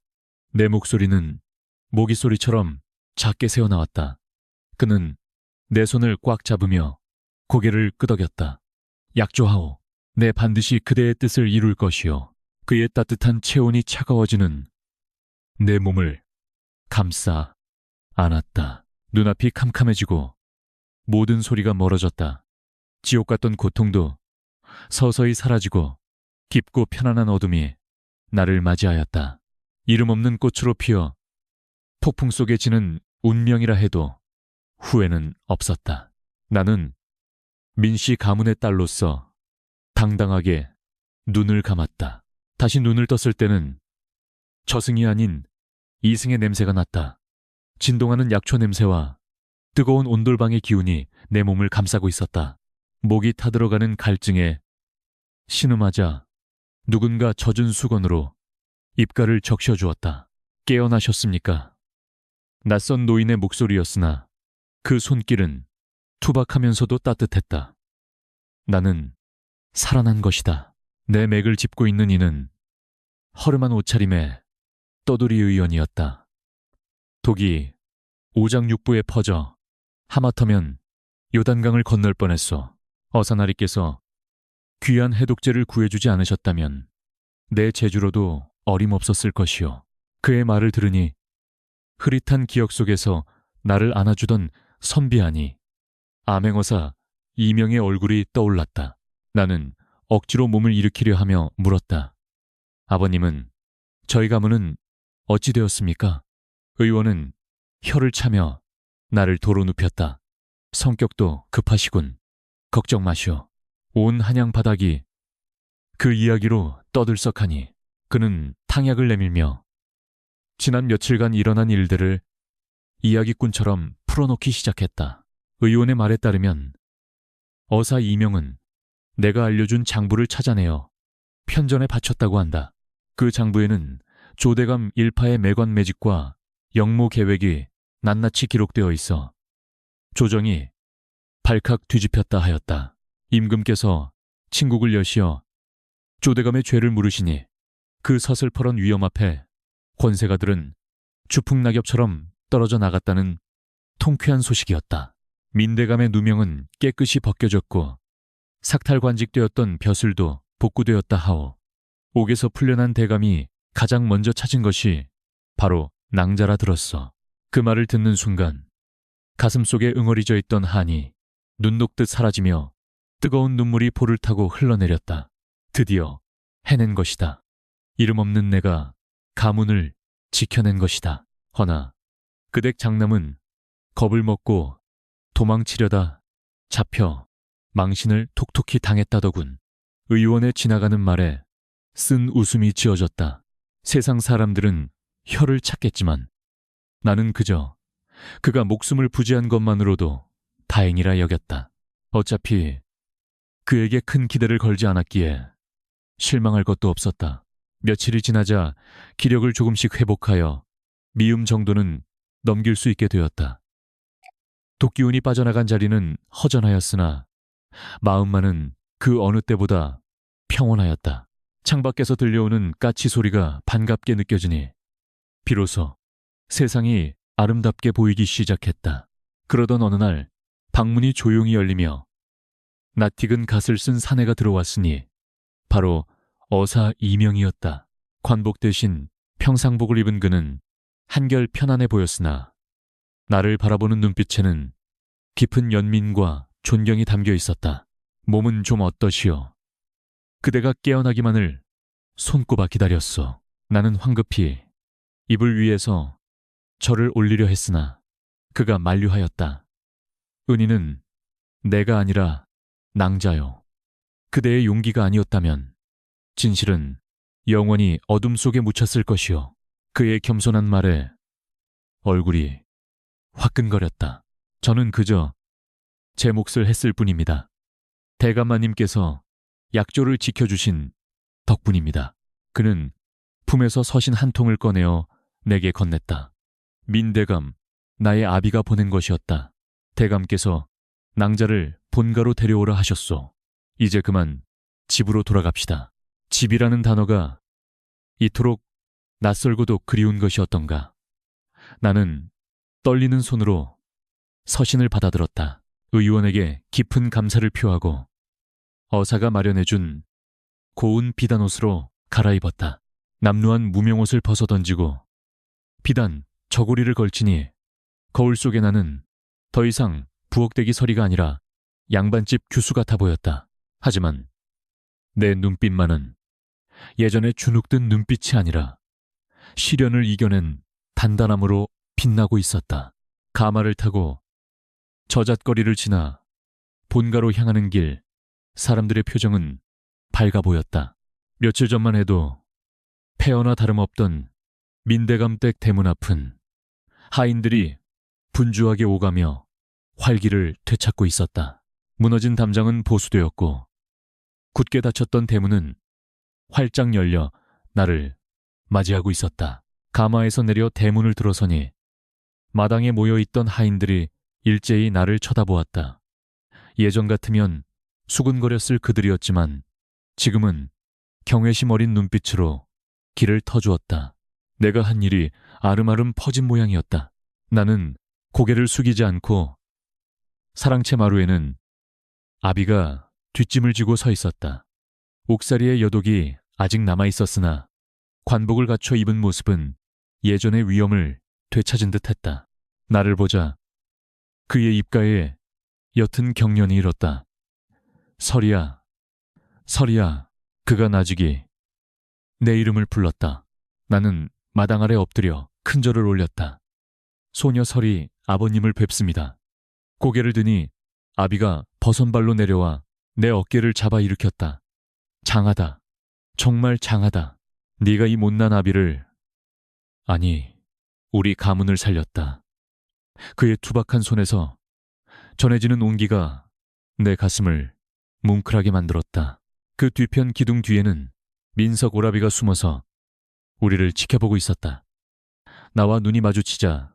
내 목소리는 모기소리처럼 작게 새어나왔다. 그는 내 손을 꽉 잡으며 고개를 끄덕였다. 약조하오. 내 반드시 그대의 뜻을 이룰 것이요. 그의 따뜻한 체온이 차가워지는 내 몸을 감싸 안았다. 눈앞이 캄캄해지고 모든 소리가 멀어졌다. 지옥 같던 고통도 서서히 사라지고 깊고 편안한 어둠이 나를 맞이하였다. 이름 없는 꽃으로 피어 폭풍 속에 지는 운명이라 해도 후회는 없었다. 나는 민씨 가문의 딸로서 당당하게 눈을 감았다. 다시 눈을 떴을 때는 저승이 아닌 이승의 냄새가 났다. 진동하는 약초 냄새와 뜨거운 온돌방의 기운이 내 몸을 감싸고 있었다. 목이 타들어가는 갈증에 신음하자 누군가 젖은 수건으로 입가를 적셔주었다. 깨어나셨습니까? 낯선 노인의 목소리였으나 그 손길은 투박하면서도 따뜻했다. 나는 살아난 것이다. 내 맥을 짚고 있는 이는 허름한 옷차림의 떠돌이 의원이었다. 독이 오장육부에 퍼져 하마터면 요단강을 건널 뻔했소. 어사나리께서 귀한 해독제를 구해주지 않으셨다면 내 재주로도 어림없었을 것이요. 그의 말을 들으니 흐릿한 기억 속에서 나를 안아주던 선비아니 암행어사 이명의 얼굴이 떠올랐다. 나는 억지로 몸을 일으키려 하며 물었다. 아버님은 저희 가문은 어찌 되었습니까? 의원은 혀를 차며 나를 도로 눕혔다. 성격도 급하시군. 걱정 마시오. 온 한양 바닥이 그 이야기로 떠들썩하니 그는 탕약을 내밀며 지난 며칠간 일어난 일들을 이야기꾼처럼 풀어놓기 시작했다. 의원의 말에 따르면 어사 이명은 내가 알려준 장부를 찾아내어 편전에 바쳤다고 한다. 그 장부에는 조대감 일파의 매관 매직과 영모 계획이 낱낱이 기록되어 있어 조정이 발칵 뒤집혔다 하였다. 임금께서 친국을 여시어 조대감의 죄를 물으시니 그 서슬퍼런 위험 앞에 권세가들은 주풍낙엽처럼 떨어져 나갔다는 통쾌한 소식이었다. 민대감의 누명은 깨끗이 벗겨졌고 삭탈관직되었던 벼슬도 복구되었다 하오. 옥에서 풀려난 대감이 가장 먼저 찾은 것이 바로 낭자라 들었어. 그 말을 듣는 순간 가슴속에 응어리져 있던 한이 눈 녹듯 사라지며 뜨거운 눈물이 볼을 타고 흘러내렸다. 드디어 해낸 것이다. 이름 없는 내가 가문을 지켜낸 것이다. 허나 그댁 장남은 겁을 먹고 도망치려다 잡혀 망신을 톡톡히 당했다더군. 의원의 지나가는 말에 쓴 웃음이 지어졌다. 세상 사람들은 혀를 찾겠지만 나는 그저 그가 목숨을 부지한 것만으로도 다행이라 여겼다. 어차피 그에게 큰 기대를 걸지 않았기에 실망할 것도 없었다. 며칠이 지나자 기력을 조금씩 회복하여 미움 정도는 넘길 수 있게 되었다. 독기운이 빠져나간 자리는 허전하였으나 마음만은 그 어느 때보다 평온하였다. 창밖에서 들려오는 까치 소리가 반갑게 느껴지니 비로소 세상이 아름답게 보이기 시작했다. 그러던 어느 날 방문이 조용히 열리며 낯익은 갓을 쓴 사내가 들어왔으니 바로 어사 이명이었다. 관복 대신 평상복을 입은 그는 한결 편안해 보였으나 나를 바라보는 눈빛에는 깊은 연민과 존경이 담겨 있었다. 몸은 좀 어떠시오? 그대가 깨어나기만을 손꼽아 기다렸소. 나는 황급히 이불 위에서 저를 올리려 했으나 그가 만류하였다. 은희는 내가 아니라 낭자요. 그대의 용기가 아니었다면 진실은 영원히 어둠 속에 묻혔을 것이요. 그의 겸손한 말에 얼굴이 화끈거렸다. 저는 그저 제 몫을 했을 뿐입니다. 대감마님께서 약조를 지켜주신 덕분입니다. 그는 품에서 서신 한 통을 꺼내어 내게 건넸다. 민대감, 나의 아비가 보낸 것이었다. 대감께서 낭자를 본가로 데려오라 하셨소. 이제 그만 집으로 돌아갑시다. 집이라는 단어가 이토록 낯설고도 그리운 것이었던가. 나는 떨리는 손으로 서신을 받아들었다. 의원에게 깊은 감사를 표하고 어사가 마련해준 고운 비단옷으로 갈아입었다. 남루한 무명옷을 벗어던지고 비단 저고리를 걸치니 거울 속에 나는 더 이상 부엌대기 서리가 아니라 양반집 규수 같아 보였다. 하지만 내 눈빛만은 예전에 주눅든 눈빛이 아니라 시련을 이겨낸 단단함으로 빛나고 있었다. 가마를 타고 저잣거리를 지나 본가로 향하는 길, 사람들의 표정은 밝아 보였다. 며칠 전만 해도 폐허나 다름없던 민대감댁 대문 앞은 하인들이 분주하게 오가며 활기를 되찾고 있었다. 무너진 담장은 보수되었고 굳게 닫혔던 대문은 활짝 열려 나를 맞이하고 있었다. 가마에서 내려 대문을 들어서니 마당에 모여있던 하인들이 일제히 나를 쳐다보았다. 예전 같으면 수군거렸을 그들이었지만 지금은 경외심 어린 눈빛으로 길을 터주었다. 내가 한 일이 아름아름 퍼진 모양이었다. 나는 고개를 숙이지 않고 사랑채 마루에는 아비가 뒷짐을 지고 서 있었다. 옥살이의 여독이 아직 남아있었으나 관복을 갖춰 입은 모습은 예전의 위엄을 되찾은 듯했다. 나를 보자 그의 입가에 옅은 경련이 일었다. 설이야, 설이야. 그가 나직이 내 이름을 불렀다. 나는 마당 아래 엎드려 큰 절을 올렸다. 소녀 설이 아버님을 뵙습니다. 고개를 드니 아비가 버선발로 내려와 내 어깨를 잡아 일으켰다. 장하다. 정말 장하다. 네가 이 못난 아비를, 아니, 우리 가문을 살렸다. 그의 투박한 손에서 전해지는 온기가 내 가슴을 뭉클하게 만들었다. 그 뒤편 기둥 뒤에는 민석 오라비가 숨어서 우리를 지켜보고 있었다. 나와 눈이 마주치자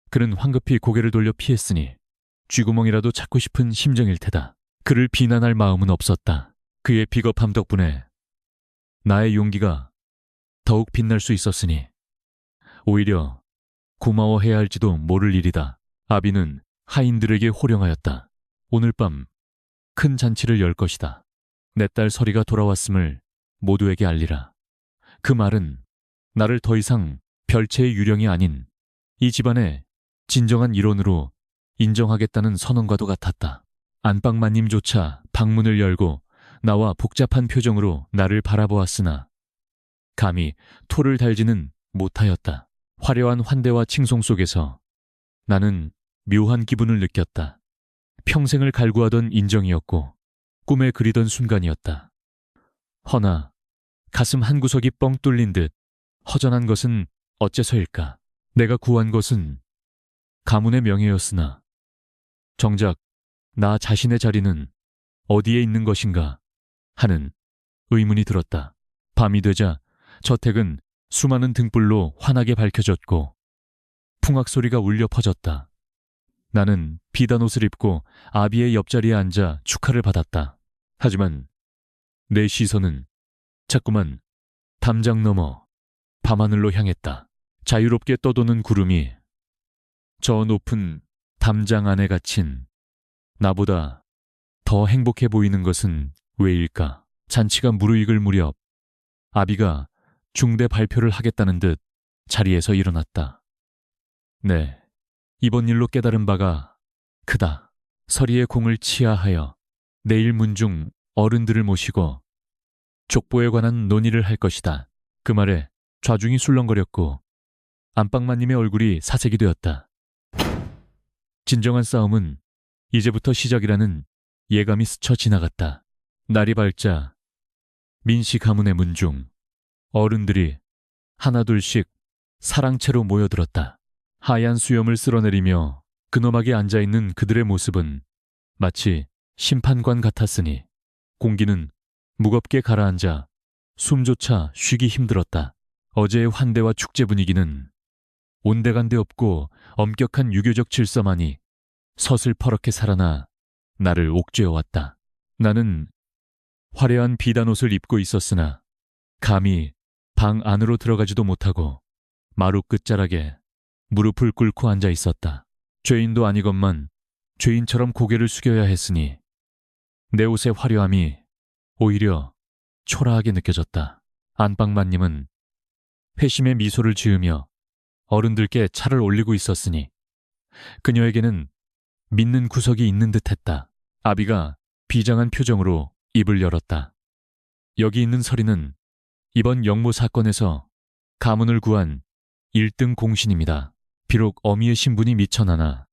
그는 황급히 고개를 돌려 피했으니 쥐구멍이라도 찾고 싶은 심정일 테다. 그를 비난할 마음은 없었다. 그의 비겁함 덕분에 나의 용기가 더욱 빛날 수 있었으니 오히려 고마워해야 할지도 모를 일이다. 아비는 하인들에게 호령하였다. 오늘 밤 큰 잔치를 열 것이다. 내 딸 설이가 돌아왔음을 모두에게 알리라. 그 말은 나를 더 이상 별채의 유령이 아닌 이 집안의 진정한 일원으로 인정하겠다는 선언과도 같았다. 안방마님조차 방문을 열고 나와 복잡한 표정으로 나를 바라보았으나 감히 토를 달지는 못하였다. 화려한 환대와 칭송 속에서 나는 묘한 기분을 느꼈다. 평생을 갈구하던 인정이었고 꿈에 그리던 순간이었다. 허나 가슴 한구석이 뻥 뚫린 듯 허전한 것은 어째서일까? 내가 구한 것은 가문의 명예였으나 정작 나 자신의 자리는 어디에 있는 것인가 하는 의문이 들었다. 밤이 되자 저택은 수많은 등불로 환하게 밝혀졌고 풍악 소리가 울려 퍼졌다. 나는 비단 옷을 입고 아비의 옆자리에 앉아 축하를 받았다. 하지만 내 시선은 자꾸만 담장 너머 밤하늘로 향했다. 자유롭게 떠도는 구름이 저 높은 담장 안에 갇힌 나보다 더 행복해 보이는 것은 왜일까? 잔치가 무르익을 무렵 아비가 중대 발표를 하겠다는 듯 자리에서 일어났다. 네, 이번 일로 깨달은 바가 크다. 서리의 공을 치하하여 내일 문중 어른들을 모시고 족보에 관한 논의를 할 것이다. 그 말에 좌중이 술렁거렸고 안방마님의 얼굴이 사색이 되었다. 진정한 싸움은 이제부터 시작이라는 예감이 스쳐 지나갔다. 날이 밝자 민씨 가문의 문중 어른들이 하나둘씩 사랑채로 모여들었다. 하얀 수염을 쓸어내리며 근엄하게 앉아있는 그들의 모습은 마치 심판관 같았으니 공기는 무겁게 가라앉아 숨조차 쉬기 힘들었다. 어제의 환대와 축제 분위기는 온데간데 없고 엄격한 유교적 질서만이 서슬퍼렇게 살아나 나를 옥죄어왔다. 나는 화려한 비단 옷을 입고 있었으나 감히 방 안으로 들어가지도 못하고 마루 끝자락에 무릎을 꿇고 앉아 있었다. 죄인도 아니건만 죄인처럼 고개를 숙여야 했으니 내 옷의 화려함이 오히려 초라하게 느껴졌다. 안방마님은 회심의 미소를 지으며 어른들께 차를 올리고 있었으니 그녀에게는 믿는 구석이 있는 듯했다. 아비가 비장한 표정으로 입을 열었다. 여기 있는 서리는 이번 영모 사건에서 가문을 구한 1등 공신입니다. 비록 어미의 신분이 미천하나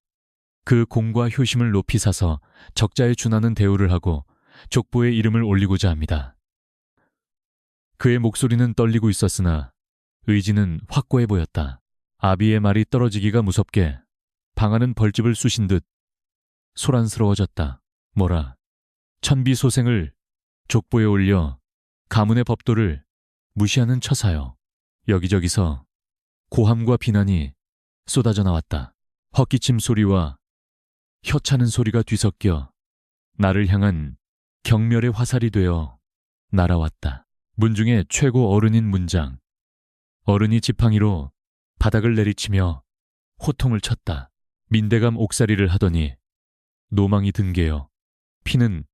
그 공과 효심을 높이 사서 적자에 준하는 대우를 하고 족보의 이름을 올리고자 합니다. 그의 목소리는 떨리고 있었으나 의지는 확고해 보였다. 아비의 말이 떨어지기가 무섭게 방안은 벌집을 쑤신 듯 소란스러워졌다. 뭐라 천비소생을 족보에 올려 가문의 법도를 무시하는 처사여. 여기저기서 고함과 비난이 쏟아져 나왔다. 헛기침 소리와 혀차는 소리가 뒤섞여 나를 향한 경멸의 화살이 되어 날아왔다. 문중의 최고 어른인 문장. 어른이 지팡이로 바닥을 내리치며 호통을 쳤다. 민대감 옥살이를 하더니 노망이 등개어 피는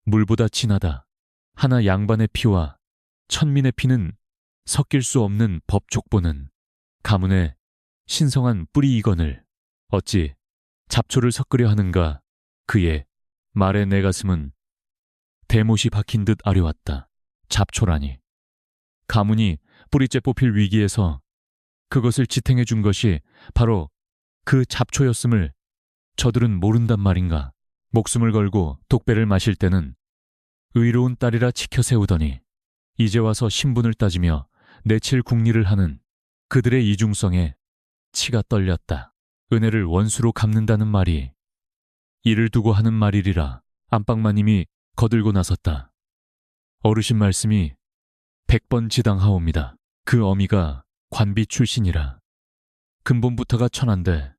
물보다 진하다. 하나 양반의 피와 천민의 피는 섞일 수 없는 법족보는 가문의 신성한 뿌리 이건을 어찌 잡초를 섞으려 하는가. 그의 말에 내 가슴은 대못이 박힌 듯 아려왔다. 잡초라니. 가문이 뿌리째 뽑힐 위기에서 그것을 지탱해 준 것이 바로 그 잡초였음을 저들은 모른단 말인가. 목숨을 걸고 독배를 마실 때는 의로운 딸이라 치켜 세우더니 이제 와서 신분을 따지며 내칠 궁리를 하는 그들의 이중성에 치가 떨렸다. 은혜를 원수로 갚는다는 말이 이를 두고 하는 말이리라. 안방마님이 거들고 나섰다. 어르신 말씀이 100번 지당하옵니다. 그 어미가 관비 출신이라 근본부터가 천한데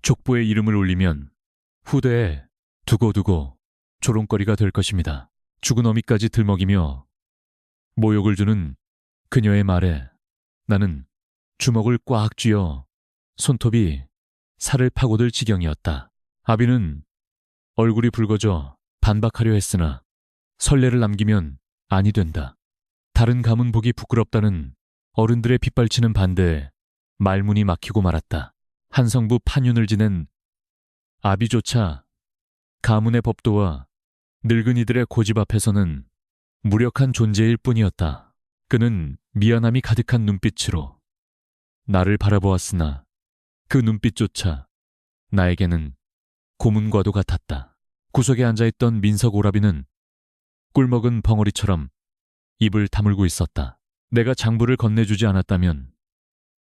족보에 이름을 올리면 후대에 두고두고 조롱거리가 될 것입니다. 죽은 어미까지 들먹이며 모욕을 주는 그녀의 말에 나는 주먹을 꽉 쥐어 손톱이 살을 파고들 지경이었다. 아비는 얼굴이 붉어져 반박하려 했으나 선례를 남기면 아니 된다. 다른 가문 보기 부끄럽다는 어른들의 빗발치는 반대에 말문이 막히고 말았다. 한성부 판윤을 지낸 아비조차 가문의 법도와 늙은이들의 고집 앞에서는 무력한 존재일 뿐이었다. 그는 미안함이 가득한 눈빛으로 나를 바라보았으나 그 눈빛조차 나에게는 고문과도 같았다. 구석에 앉아있던 민석 오라비는 꿀먹은 벙어리처럼 입을 다물고 있었다. 내가 장부를 건네주지 않았다면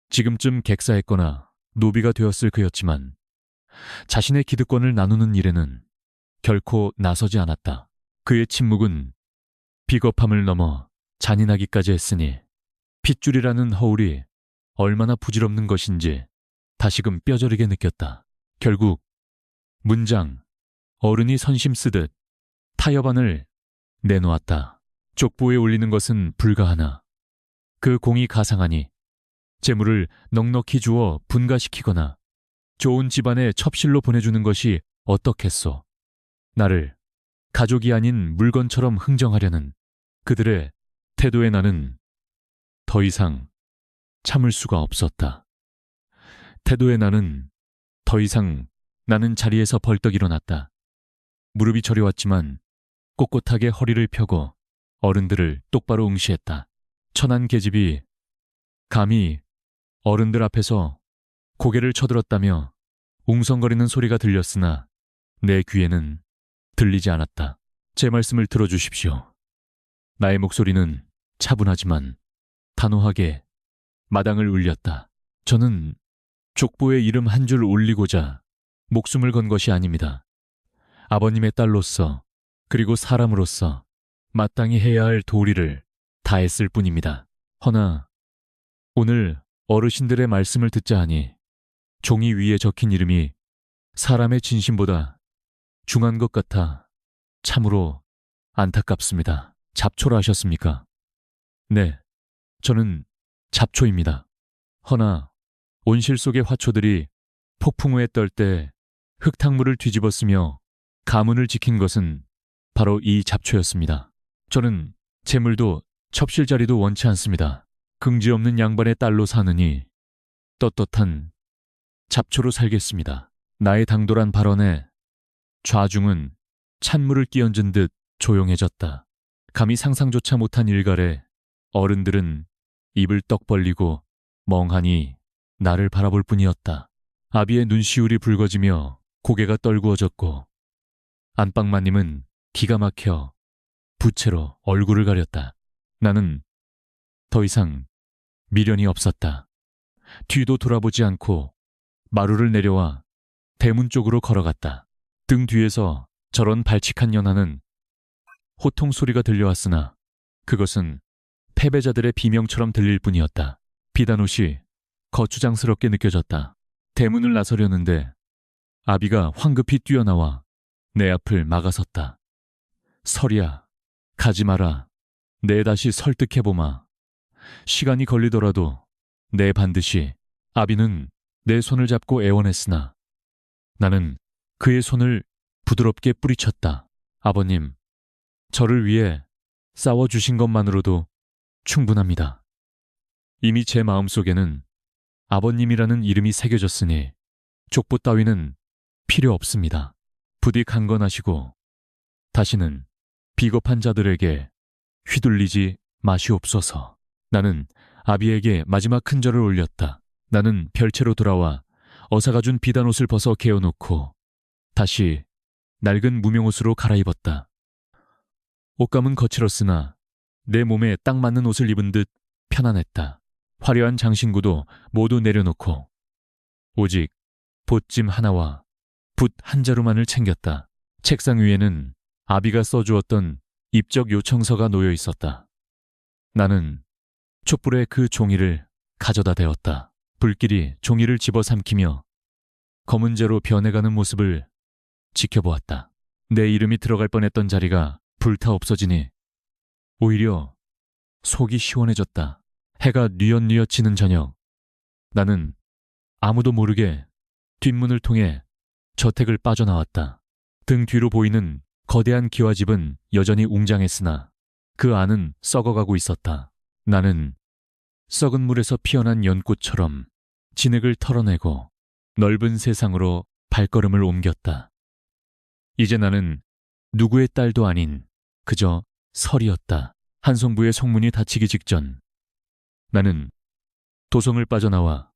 지금쯤 객사했거나 노비가 되었을 그였지만 자신의 기득권을 나누는 일에는 결코 나서지 않았다. 그의 침묵은 비겁함을 넘어 잔인하기까지 했으니 핏줄이라는 허울이 얼마나 부질없는 것인지 다시금 뼈저리게 느꼈다. 결국 문장, 어른이 선심 쓰듯 타협안을 내놓았다. 족보에 올리는 것은 불가하나 그 공이 가상하니 재물을 넉넉히 주어 분가시키거나 좋은 집안에 첩실로 보내주는 것이 어떻겠소. 나를 가족이 아닌 물건처럼 흥정하려는 그들의 태도에 나는 더 이상 참을 수가 없었다. 태도에 나는 나는 자리에서 벌떡 일어났다. 무릎이 저려왔지만 꼿꼿하게 허리를 펴고 어른들을 똑바로 응시했다. 천한 계집이 감히 어른들 앞에서 고개를 쳐들었다며 웅성거리는 소리가 들렸으나 내 귀에는 들리지 않았다. 제 말씀을 들어주십시오. 나의 목소리는 차분하지만 단호하게 마당을 울렸다. 저는 족보에 이름 한 줄 올리고자 목숨을 건 것이 아닙니다. 아버님의 딸로서 그리고 사람으로서 마땅히 해야 할 도리를 다했을 뿐입니다. 허나 오늘 어르신들의 말씀을 듣자 하니 종이 위에 적힌 이름이 사람의 진심보다 중한 것 같아 참으로 안타깝습니다. 잡초라 하셨습니까? 네, 저는 잡초입니다. 허나 온실 속의 화초들이 폭풍우에 떨 때 흙탕물을 뒤집어쓰며 가문을 지킨 것은 바로 이 잡초였습니다. 저는 재물도 첩실 자리도 원치 않습니다. 긍지 없는 양반의 딸로 사느니 떳떳한 잡초로 살겠습니다. 나의 당돌한 발언에 좌중은 찬물을 끼얹은 듯 조용해졌다. 감히 상상조차 못한 일갈에 어른들은 입을 떡 벌리고 멍하니 나를 바라볼 뿐이었다. 아비의 눈시울이 붉어지며 고개가 떨구어졌고 안방마님은 기가 막혀 부채로 얼굴을 가렸다. 나는 더 이상 미련이 없었다. 뒤도 돌아보지 않고 마루를 내려와 대문 쪽으로 걸어갔다. 등 뒤에서 저런 발칙한 연하는 호통 소리가 들려왔으나 그것은 패배자들의 비명처럼 들릴 뿐이었다. 비단옷이 거추장스럽게 느껴졌다. 대문을 나서려는데 아비가 황급히 뛰어나와 내 앞을 막아섰다. 설이야, 가지 마라. 내 다시 설득해보마. 시간이 걸리더라도 내 반드시. 아비는 내 손을 잡고 애원했으나 나는 그의 손을 부드럽게 뿌리쳤다. 아버님, 저를 위해 싸워주신 것만으로도 충분합니다. 이미 제 마음속에는 아버님이라는 이름이 새겨졌으니 족보 따위는 필요 없습니다. 부디 강건하시고 다시는 비겁한 자들에게 휘둘리지 마시옵소서. 나는 아비에게 마지막 큰절을 올렸다. 나는 별채로 돌아와 어사가 준 비단옷을 벗어 개어놓고 다시 낡은 무명옷으로 갈아입었다. 옷감은 거칠었으나 내 몸에 딱 맞는 옷을 입은 듯 편안했다. 화려한 장신구도 모두 내려놓고 오직 보찜 하나와 붓 한 자루만을 챙겼다. 책상 위에는 아비가 써주었던 입적 요청서가 놓여 있었다. 나는 촛불에 그 종이를 가져다 대었다. 불길이 종이를 집어삼키며 검은재로 변해가는 모습을 지켜보았다. 내 이름이 들어갈 뻔했던 자리가 불타 없어지니 오히려 속이 시원해졌다. 해가 뉘엿뉘엿 지는 저녁, 나는 아무도 모르게 뒷문을 통해 저택을 빠져나왔다. 등 뒤로 보이는 거대한 기와집은 여전히 웅장했으나 그 안은 썩어가고 있었다. 나는 썩은 물에서 피어난 연꽃처럼 진흙을 털어내고 넓은 세상으로 발걸음을 옮겼다. 이제 나는 누구의 딸도 아닌 그저 설이었다. 한송부의 성문이 닫히기 직전 나는 도성을 빠져나와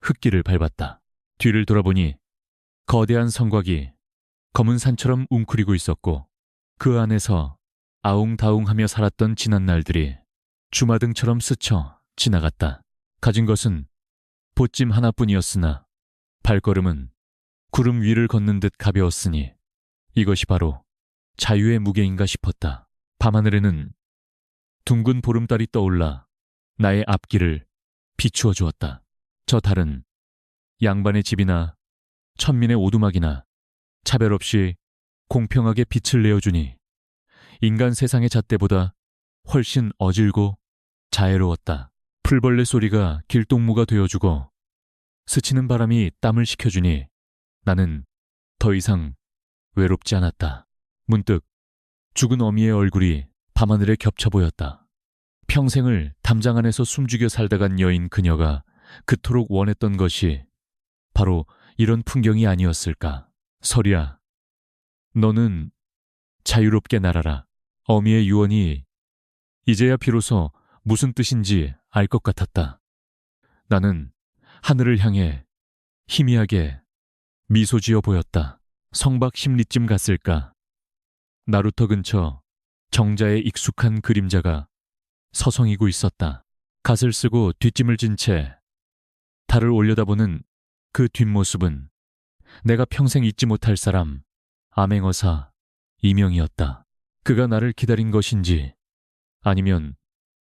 흙길을 밟았다. 뒤를 돌아보니 거대한 성곽이 검은 산처럼 웅크리고 있었고 그 안에서 아웅다웅하며 살았던 지난 날들이 주마등처럼 스쳐 지나갔다. 가진 것은 보찜 하나뿐이었으나 발걸음은 구름 위를 걷는 듯 가벼웠으니 이것이 바로 자유의 무게인가 싶었다. 밤하늘에는 둥근 보름달이 떠올라 나의 앞길을 비추어 주었다. 저 달은 양반의 집이나 천민의 오두막이나 차별 없이 공평하게 빛을 내어주니 인간 세상의 잣대보다 훨씬 어질고 자애로웠다. 풀벌레 소리가 길동무가 되어주고 스치는 바람이 땀을 식혀주니 나는 더 이상 외롭지 않았다. 문득 죽은 어미의 얼굴이 밤하늘에 겹쳐 보였다. 평생을 담장 안에서 숨죽여 살다 간 여인 그녀가 그토록 원했던 것이 바로 이런 풍경이 아니었을까. 설이야, 너는 자유롭게 날아라. 어미의 유언이 이제야 비로소 무슨 뜻인지 알 것 같았다. 나는 하늘을 향해 희미하게 미소 지어 보였다. 성박 10리쯤 갔을까. 나루터 근처 정자의 익숙한 그림자가 서성이고 있었다. 갓을 쓰고 뒷짐을 진 채 달을 올려다보는 그 뒷모습은 내가 평생 잊지 못할 사람 암행어사 이명이었다. 그가 나를 기다린 것인지 아니면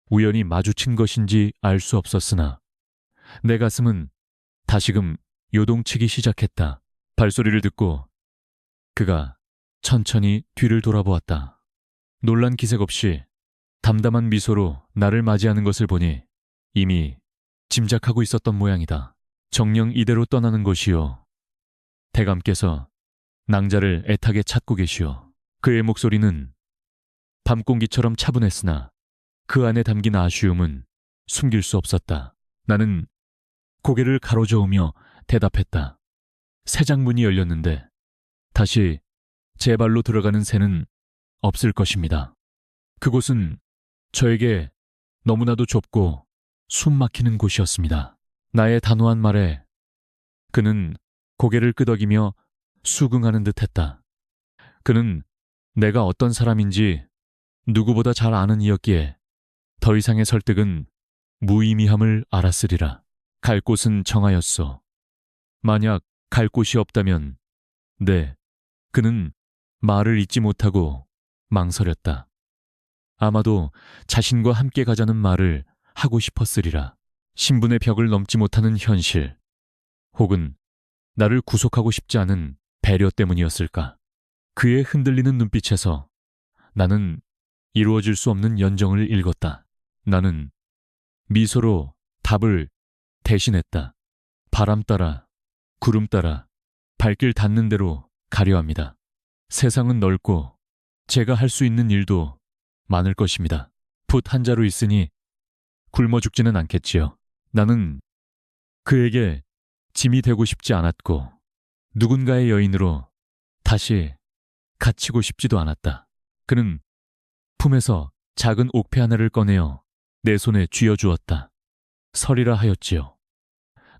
우연히 마주친 것인지 알 수 없었으나 내 가슴은 다시금 요동치기 시작했다. 발소리를 듣고 그가 천천히 뒤를 돌아보았다. 놀란 기색 없이 담담한 미소로 나를 맞이하는 것을 보니 이미 짐작하고 있었던 모양이다. 정녕 이대로 떠나는 것이요. 대감께서 낭자를 애타게 찾고 계시오. 그의 목소리는 밤공기처럼 차분했으나 그 안에 담긴 아쉬움은 숨길 수 없었다. 나는 고개를 가로저으며 대답했다. 새장문이 열렸는데 다시 제 발로 들어가는 새는 없을 것입니다. 그곳은 저에게 너무나도 좁고 숨 막히는 곳이었습니다. 나의 단호한 말에 그는 고개를 끄덕이며 수긍하는 듯했다. 그는 내가 어떤 사람인지 누구보다 잘 아는 이였기에 더 이상의 설득은 무의미함을 알았으리라. 갈 곳은 정하였소. 만약 갈 곳이 없다면 네, 그는 말을 잇지 못하고 망설였다. 아마도 자신과 함께 가자는 말을 하고 싶었으리라. 신분의 벽을 넘지 못하는 현실, 혹은 나를 구속하고 싶지 않은 배려 때문이었을까. 그의 흔들리는 눈빛에서 나는 이루어질 수 없는 연정을 읽었다. 나는 미소로 답을 대신했다. 바람 따라, 구름 따라, 발길 닿는 대로 가려 합니다. 세상은 넓고 제가 할 수 있는 일도 많을 것입니다. 붓 한 자루 있으니 굶어 죽지는 않겠지요. 나는 그에게 짐이 되고 싶지 않았고 누군가의 여인으로 다시 갇히고 싶지도 않았다. 그는 품에서 작은 옥패 하나를 꺼내어 내 손에 쥐어주었다. 설이라 하였지요.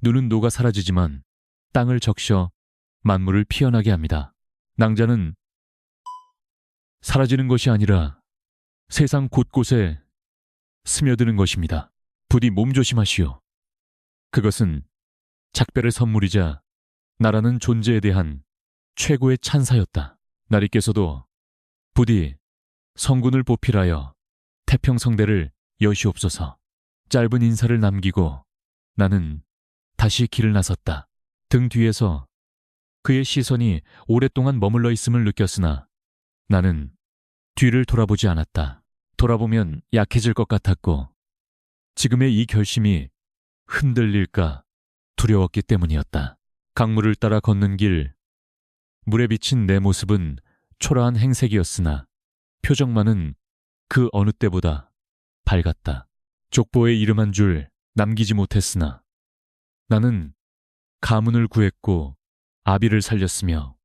눈은 녹아 사라지지만 땅을 적셔 만물을 피어나게 합니다. 낭자는 사라지는 것이 아니라 세상 곳곳에 스며드는 것입니다. 부디 몸조심하시오. 그것은 작별의 선물이자 나라는 존재에 대한 최고의 찬사였다. 나리께서도 부디 성군을 보필하여 태평성대를 여시옵소서. 짧은 인사를 남기고 나는 다시 길을 나섰다. 등 뒤에서 그의 시선이 오랫동안 머물러 있음을 느꼈으나 나는 뒤를 돌아보지 않았다. 돌아보면 약해질 것 같았고 지금의 이 결심이 흔들릴까 두려웠기 때문이었다. 강물을 따라 걷는 길, 물에 비친 내 모습은 초라한 행색이었으나 표정만은 그 어느 때보다 밝았다. 족보에 이름 한 줄 남기지 못했으나 나는 가문을 구했고 아비를 살렸으며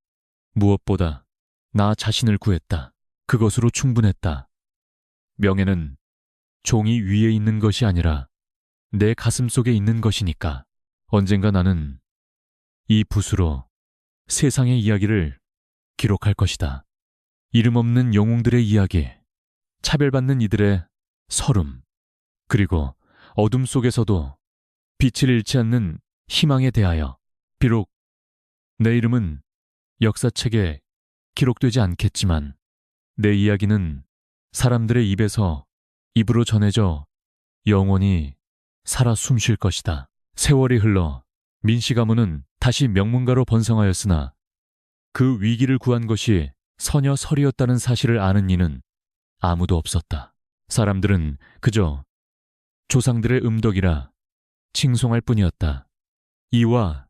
무엇보다 나 자신을 구했다. 그것으로 충분했다. 명예는 종이 위에 있는 것이 아니라 내 가슴 속에 있는 것이니까. 언젠가 나는 이 붓으로 세상의 이야기를 기록할 것이다. 이름 없는 영웅들의 이야기, 차별받는 이들의 서름, 그리고 어둠 속에서도 빛을 잃지 않는 희망에 대하여. 비록 내 이름은 역사책에 기록되지 않겠지만 내 이야기는 사람들의 입에서 입으로 전해져 영원히 살아 숨쉴 것이다. 세월이 흘러 민씨 가문은 다시 명문가로 번성하였으나 그 위기를 구한 것이 서녀 설이었다는 사실을 아는 이는 아무도 없었다. 사람들은 그저 조상들의 음덕이라 칭송할 뿐이었다. 이와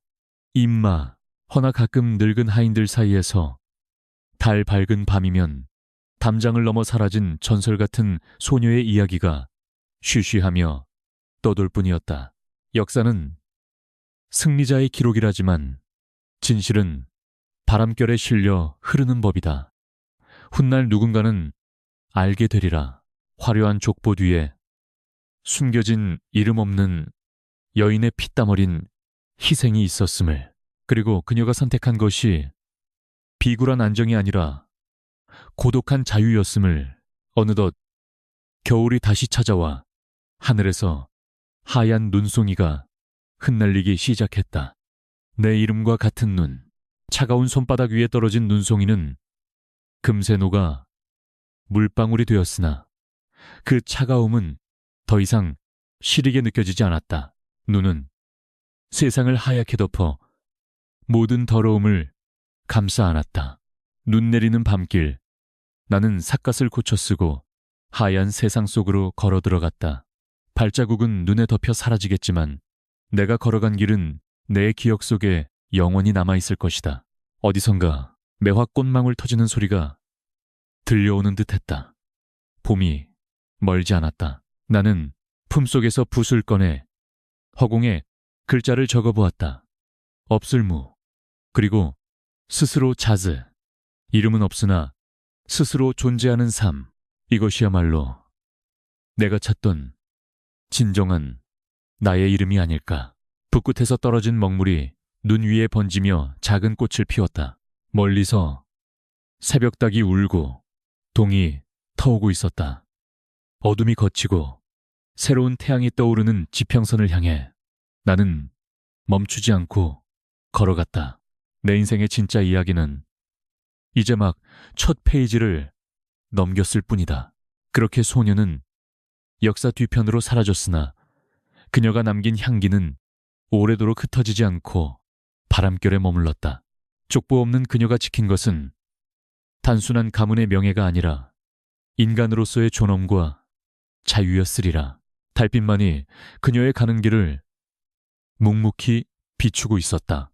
임마, 허나 가끔 늙은 하인들 사이에서 달 밝은 밤이면 담장을 넘어 사라진 전설 같은 소녀의 이야기가 쉬쉬하며 떠돌 뿐이었다. 역사는 승리자의 기록이라지만 진실은 바람결에 실려 흐르는 법이다. 훗날 누군가는 알게 되리라. 화려한 족보 뒤에 숨겨진 이름 없는 여인의 피땀 어린 희생이 있었음을, 그리고 그녀가 선택한 것이 비굴한 안정이 아니라 고독한 자유였음을. 어느덧 겨울이 다시 찾아와 하늘에서 하얀 눈송이가 흩날리기 시작했다. 내 이름과 같은 눈, 차가운 손바닥 위에 떨어진 눈송이는 금세 녹아 물방울이 되었으나 그 차가움은 더 이상 시리게 느껴지지 않았다. 눈은 세상을 하얗게 덮어 모든 더러움을 감싸 안았다. 눈 내리는 밤길, 나는 삿갓을 고쳐 쓰고 하얀 세상 속으로 걸어 들어갔다. 발자국은 눈에 덮여 사라지겠지만 내가 걸어간 길은 내 기억 속에 영원히 남아있을 것이다. 어디선가 매화 꽃망울 터지는 소리가 들려오는 듯했다. 봄이 멀지 않았다. 나는 품속에서 붓을 꺼내 허공에 글자를 적어보았다. 없을무, 그리고 스스로 자즈. 이름은 없으나 스스로 존재하는 삶. 이것이야말로 내가 찾던 진정한 나의 이름이 아닐까. 붓끝에서 떨어진 먹물이 눈 위에 번지며 작은 꽃을 피웠다. 멀리서 새벽닭이 울고 동이 터오고 있었다. 어둠이 걷히고 새로운 태양이 떠오르는 지평선을 향해 나는 멈추지 않고 걸어갔다. 내 인생의 진짜 이야기는 이제 막 첫 페이지를 넘겼을 뿐이다. 그렇게 소녀는 역사 뒤편으로 사라졌으나 그녀가 남긴 향기는 오래도록 흩어지지 않고 바람결에 머물렀다. 족보 없는 그녀가 지킨 것은 단순한 가문의 명예가 아니라 인간으로서의 존엄과 자유였으리라. 달빛만이 그녀의 가는 길을 묵묵히 비추고 있었다.